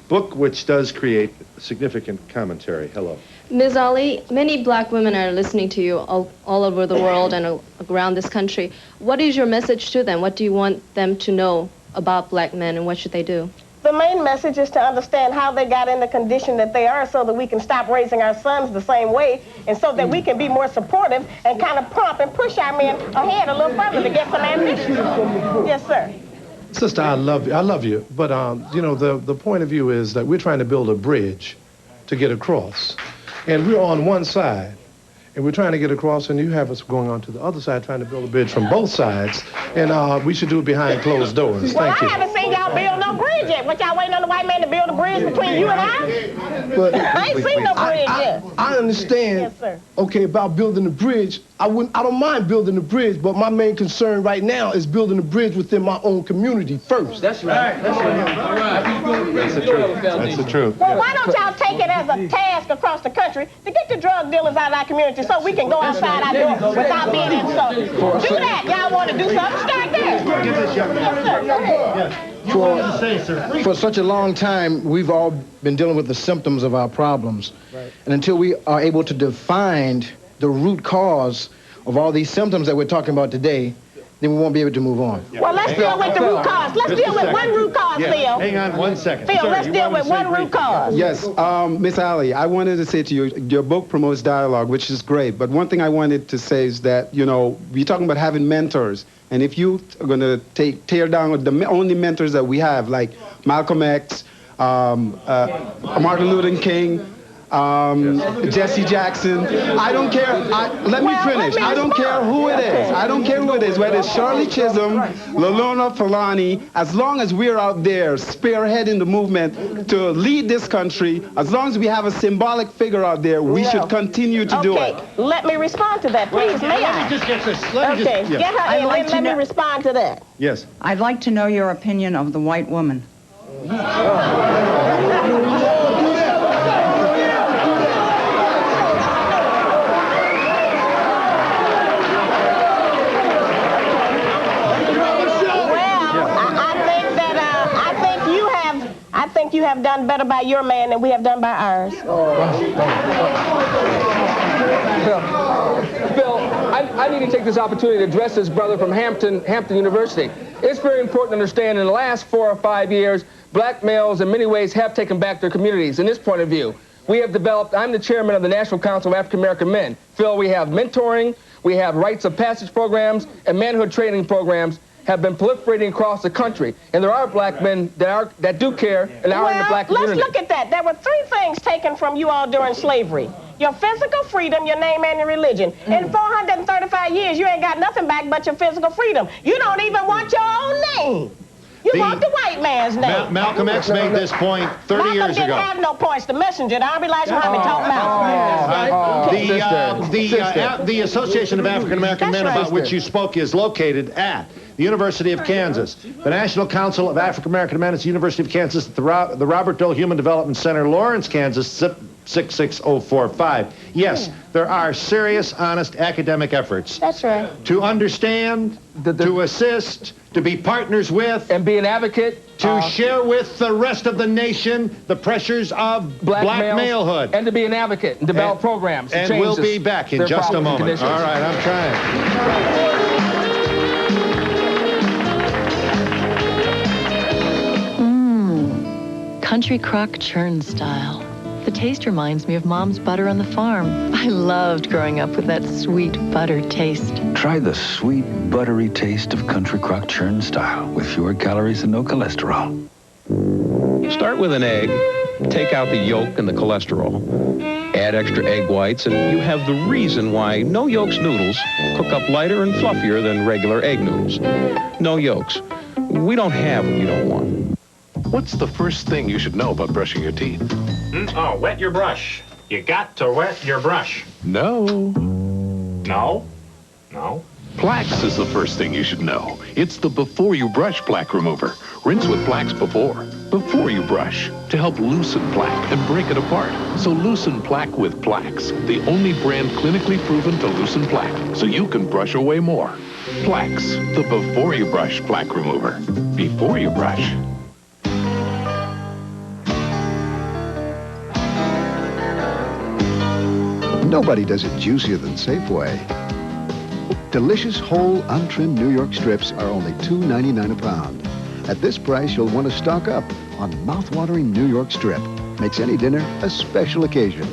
Speaker 4: book, which does create significant commentary. Hello.
Speaker 8: Ms. Ali, many black women are listening to you all over the world and around this country. What is your message to them? What do you want them to know about black men, and what should they do?
Speaker 3: The main message is to understand how they got in the condition that they are so that we can stop raising our sons the same way, and so that we can be more supportive and kind of prompt and push our men ahead a little further to get some ambition. Yes, sir.
Speaker 10: Sister, I love you, but you know, the point of view is that we're trying to build a bridge to get across, and we're on one side, and we're trying to get across, and you have us going on to the other side trying to build a bridge from both sides, and we should do it behind closed doors.
Speaker 3: Well,
Speaker 10: Thank you.
Speaker 3: I haven't seen y'all build no bridge yet. What, y'all waiting on the white man to build a bridge between you and I?
Speaker 10: But
Speaker 3: I ain't seen no bridge yet.
Speaker 10: I understand,
Speaker 3: Yes, sir.
Speaker 10: okay, about building the bridge. I don't mind building the bridge, but my main concern right now is building the bridge within my own community first.
Speaker 5: That's right. That's right. All right.
Speaker 4: That's the truth. That's the truth.
Speaker 3: Well, why don't y'all take it as a task across the country to get the drug dealers out of our community so we can go outside our door without being insulted? Do that. Y'all want to do something? Start there. Yes, sir. Go ahead.
Speaker 11: For such a long time, we've all been dealing with the symptoms of our problems. Right. And until we are able to define the root cause of all these symptoms that we're talking about today, then we won't be able to move on.
Speaker 3: Well, let's deal with the root cause. Let's deal with one root cause, Phil.
Speaker 4: Hang on 1 second.
Speaker 3: Phil, let's deal with one root cause.
Speaker 12: Yes, Miss Ali, I wanted to say to you, your book promotes dialogue, which is great. But one thing I wanted to say is that, you know, we're talking about having mentors. And if you are going to tear down the only mentors that we have, like Malcolm X, Martin Luther King, Jesse Jackson, I don't care. Let me finish. I don't care who it is. I don't care who it is, whether it's Shirley Chisholm, Lalona Falani, as long as we're out there spearheading the movement to lead this country, as long as we have a symbolic figure out there, we should continue to do it.
Speaker 3: Okay, let me respond to that, please. May I?
Speaker 4: Let me just get this.
Speaker 3: Okay, get her in. Let me respond to that.
Speaker 4: Yes.
Speaker 13: I'd like to know your opinion of the white woman.
Speaker 3: I think you have done better by your man than we have done by ours.
Speaker 5: Bill, I need to take this opportunity to address this brother from Hampton University. It's very important to understand in the last 4 or 5 years, black males in many ways have taken back their communities. In this point of view, we have developed, I'm the chairman of the National Council of African American Men. Phil, we have mentoring, we have rites of passage programs, and manhood training programs have been proliferating across the country. And there are black men that do care and are in the black community.
Speaker 3: Let's look at that. There were 3 things taken from you all during slavery. Your physical freedom, your name, and your religion. In 435 years, you ain't got nothing back but your physical freedom. You don't even want your own name. You want the white man's name.
Speaker 4: Malcolm X made this point 30 years ago.
Speaker 3: Malcolm didn't have no points. The messenger, the Army Elijah Muhammad taught Malcolm.
Speaker 4: The Association of African American Men about which you spoke is located at the University of Kansas. The National Council of African American Men is the University of Kansas at the Robert Dole Human Development Center, Lawrence, Kansas, 66045. Yes, there are serious, honest academic efforts.
Speaker 3: That's right.
Speaker 4: To understand, to assist, to be partners with,
Speaker 5: and be an advocate,
Speaker 4: to share with the rest of the nation the pressures of black malehood,
Speaker 5: and to be an advocate and develop programs.
Speaker 4: And we'll be back in just a moment. All right, I'm trying.
Speaker 2: Country crock churn style. The taste reminds me of Mom's butter on the farm. I loved growing up with that sweet butter taste.
Speaker 21: Try the sweet, buttery taste of Country Crock churn style with fewer calories and no cholesterol.
Speaker 7: Start with an egg, take out the yolk and the cholesterol, add extra egg whites, and you have the reason why no yolks noodles cook up lighter and fluffier than regular egg noodles. No yolks. We don't have what you don't want.
Speaker 9: What's the first thing you should know about brushing your teeth?
Speaker 4: Oh, wet your brush. You got to wet your brush.
Speaker 9: No.
Speaker 4: No? No?
Speaker 9: Plaques is the first thing you should know. It's the before you brush plaque remover. Rinse with Plaques before you brush, to help loosen plaque and break it apart. So loosen plaque with Plaques, the only brand clinically proven to loosen plaque, so you can brush away more. Plaques, the before you brush plaque remover. Before you brush.
Speaker 23: Nobody does it juicier than Safeway. Delicious, whole, untrimmed New York strips are only $2.99 a pound. At this price, you'll want to stock up on mouth-watering New York strip. Makes any dinner a special occasion.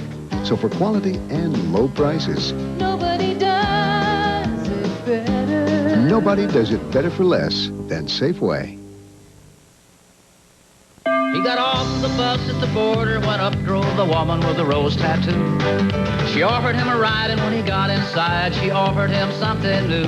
Speaker 23: So for quality and low prices,
Speaker 14: Nobody does it better.
Speaker 23: nobody does it better for less than Safeway.
Speaker 15: He got off the bus at the border when up drove the woman with the rose tattoo. She offered him a ride, and when he got inside, she offered him something new.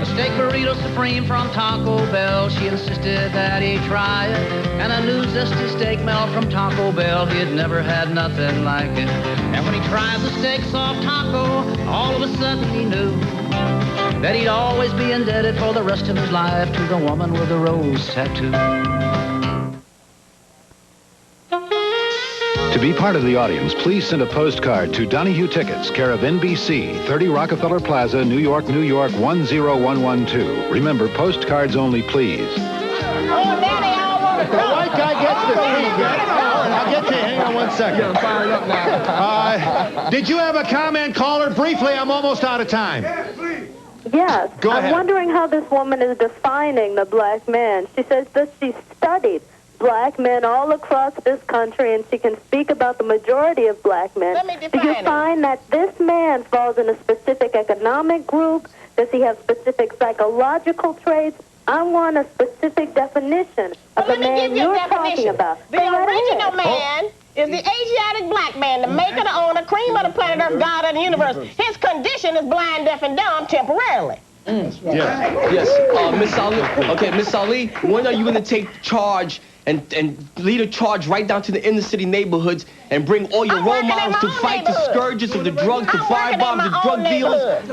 Speaker 15: A steak burrito supreme from Taco Bell. She insisted that he try it. And a new zesty steak melt from Taco Bell. He had never had nothing like it. And when he tried the steak soft taco, all of a sudden he knew that he'd always be indebted for the rest of his life to the woman with the rose tattoo.
Speaker 25: To be part of the audience, please send a postcard to Donahue Tickets, care of NBC, 30 Rockefeller Plaza, New York, New York, 10112. Remember, postcards only, please.
Speaker 3: Oh, Daddy,
Speaker 4: The white guy gets the seat. I'll get you. Hang on 1 second.
Speaker 5: I'm fired up now.
Speaker 4: Did you have a comment, caller? Briefly, I'm almost out of time.
Speaker 16: Yes.
Speaker 4: Go ahead.
Speaker 16: I'm wondering how this woman is defining the black man. She says that she studied black men all across this country, and she can speak about the majority of black men. Do you find that this man falls in a specific economic group? Does he have specific psychological traits? I want a specific definition of the man you're talking about.
Speaker 3: The original man is the Asiatic black man, the maker, the owner, cream of the planet Earth, God of the universe. His condition is blind, deaf, and dumb temporarily.
Speaker 17: Yes, Miss Ali. Okay, Miss Ali, when are you going to take charge and lead a charge right down to the inner city neighborhoods and bring all your role models to fight the scourges of the drugs, the firebombs, the drug dealers?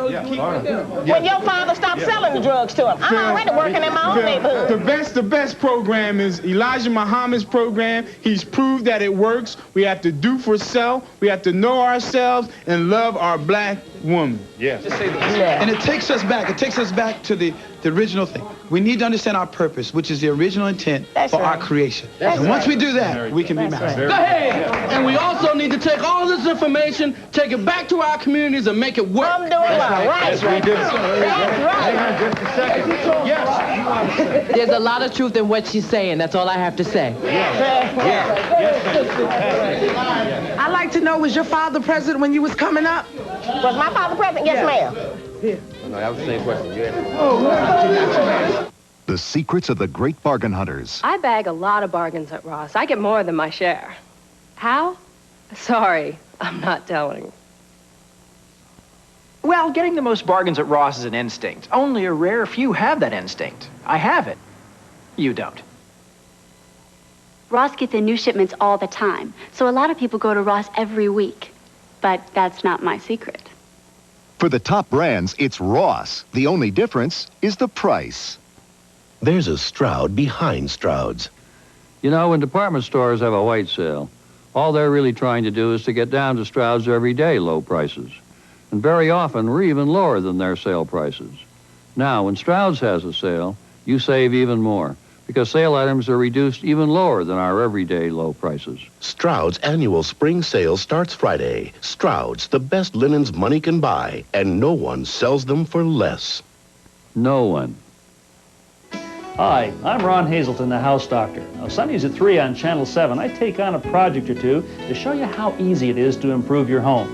Speaker 3: When your father stopped selling the drugs to him, I'm already working in my own neighborhood.
Speaker 12: The best program is Elijah Muhammad's program. He's proved that it works. We have to do for self. We have to know ourselves and love our black woman.
Speaker 4: Yes.
Speaker 12: Just say that.
Speaker 18: Yeah. And it takes us back. It takes us back to the original thing. We need to understand our purpose, which is the original intent for our creation. And once we do that, we can be masters.
Speaker 17: And we also need to take all this information, take it back to our communities, and make it work.
Speaker 3: I'm doing right.
Speaker 4: Yes, we do.
Speaker 3: That's right.
Speaker 4: Hang on just a second. Yes.
Speaker 20: There's a lot of truth in what she's saying. That's all I have to say.
Speaker 19: I'd like to know, was your father president when you was coming up?
Speaker 3: Was my father president? Yes, ma'am.
Speaker 17: No, that was the same question.
Speaker 24: The secrets of the great bargain hunters.
Speaker 22: I bag a lot of bargains at Ross. I get more than my share. How? Sorry, I'm not telling.
Speaker 26: Well, getting the most bargains at Ross is an instinct. Only a rare few have that instinct. I have it. You don't.
Speaker 27: Ross gets in new shipments all the time, so a lot of people go to Ross every week. But that's not my secret.
Speaker 24: For the top brands, it's Ross. The only difference is the price.
Speaker 32: There's a Stroud behind Stroud's.
Speaker 33: You know, when department stores have a white sale,
Speaker 1: All they're really trying to do is to get down to Stroud's everyday low prices. And very often, we're even lower than their sale prices. Now, when Stroud's has a sale, you save even more, because sale items are reduced even lower than our everyday low prices.
Speaker 2: Stroud's annual spring sale starts Friday. Stroud's, the best linens money can buy, and no one sells them for less.
Speaker 1: No one.
Speaker 6: Hi, I'm Ron Hazelton, the house doctor. Now, Sundays at 3 on Channel 7, I take on a project or two to show you how easy it is to improve your home.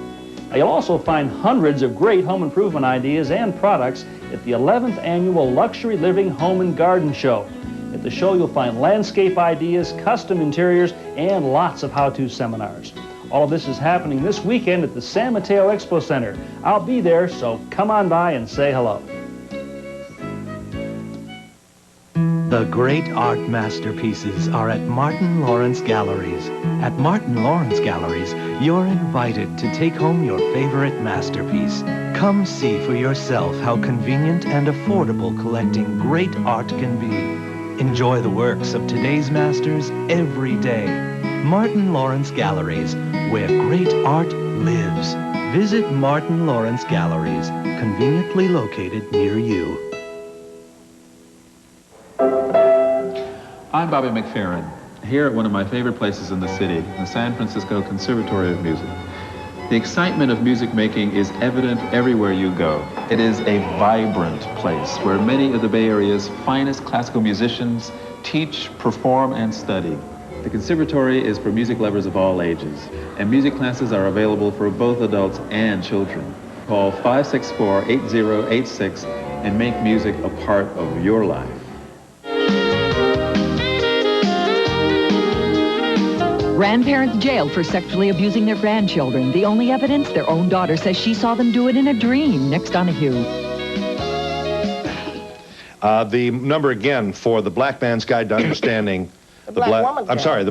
Speaker 6: Now, you'll also find hundreds of great home improvement ideas and products at the 11th Annual Luxury Living Home and Garden Show. At the show, you'll find landscape ideas, custom interiors, and lots of how-to seminars. All of this is happening this weekend at the San Mateo Expo Center. I'll be there, so come on by and say hello.
Speaker 8: The great art masterpieces are at Martin Lawrence Galleries. At Martin Lawrence Galleries, you're invited to take home your favorite masterpiece. Come see for yourself how convenient and affordable collecting great art can be. Enjoy the works of today's masters every day. Martin Lawrence Galleries, where great art lives. Visit Martin Lawrence Galleries, conveniently located near you.
Speaker 10: I'm Bobby McFerrin, here at one of my favorite places in the city, the San Francisco Conservatory of Music. The excitement of music making is evident everywhere you go. It is a vibrant place where many of the Bay Area's finest classical musicians teach, perform, and study. The conservatory is for music lovers of all ages, and music classes are available for both adults and children. Call 564-8086 and make music a part of your life.
Speaker 11: Grandparents jailed for sexually abusing their grandchildren. The only evidence, their own daughter says she saw them do it in a dream. Next, Donahue.
Speaker 4: The number again for the Black Man's Guide to Understanding
Speaker 3: The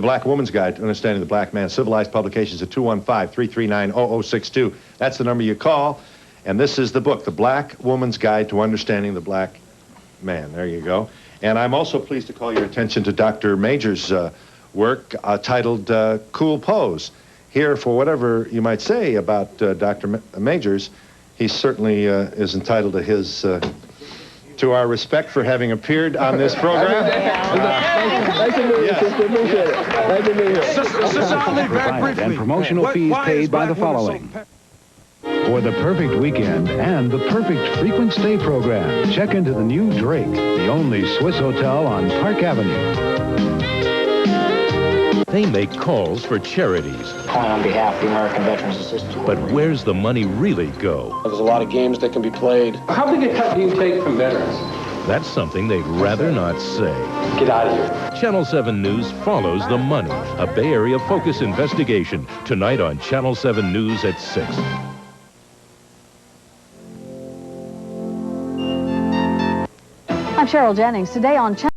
Speaker 3: Black
Speaker 4: Woman's Guide to Understanding the Black Man. Civilized Publications at 215-339-0062. That's the number you call. And this is the book, The Black Woman's Guide to Understanding the Black Man. There you go. And I'm also pleased to call your attention to Dr. Major's work titled Cool Pose. Here, for whatever you might say about Dr. Majors, he certainly is entitled to his, to our respect for having appeared on this program.
Speaker 13: Nice to meet you, sister. Appreciate it. Nice to meet you.
Speaker 25: Sister Ali, very briefly. And promotional fees paid by the following. For the perfect weekend and the perfect frequent stay program, check into the new Drake, the only Swiss hotel on Park Avenue.
Speaker 28: They make calls for charities.
Speaker 29: Calling on behalf of the American Veterans Assistance.
Speaker 28: But where's the money really go?
Speaker 30: There's a lot of games that can be played. How big a cut do you take from veterans?
Speaker 28: That's something they'd rather not say.
Speaker 30: Get out of here.
Speaker 28: Channel 7 News follows the money. A Bay Area focus investigation. Tonight on Channel 7 News at 6.
Speaker 31: I'm Cheryl Jennings. Today on Channel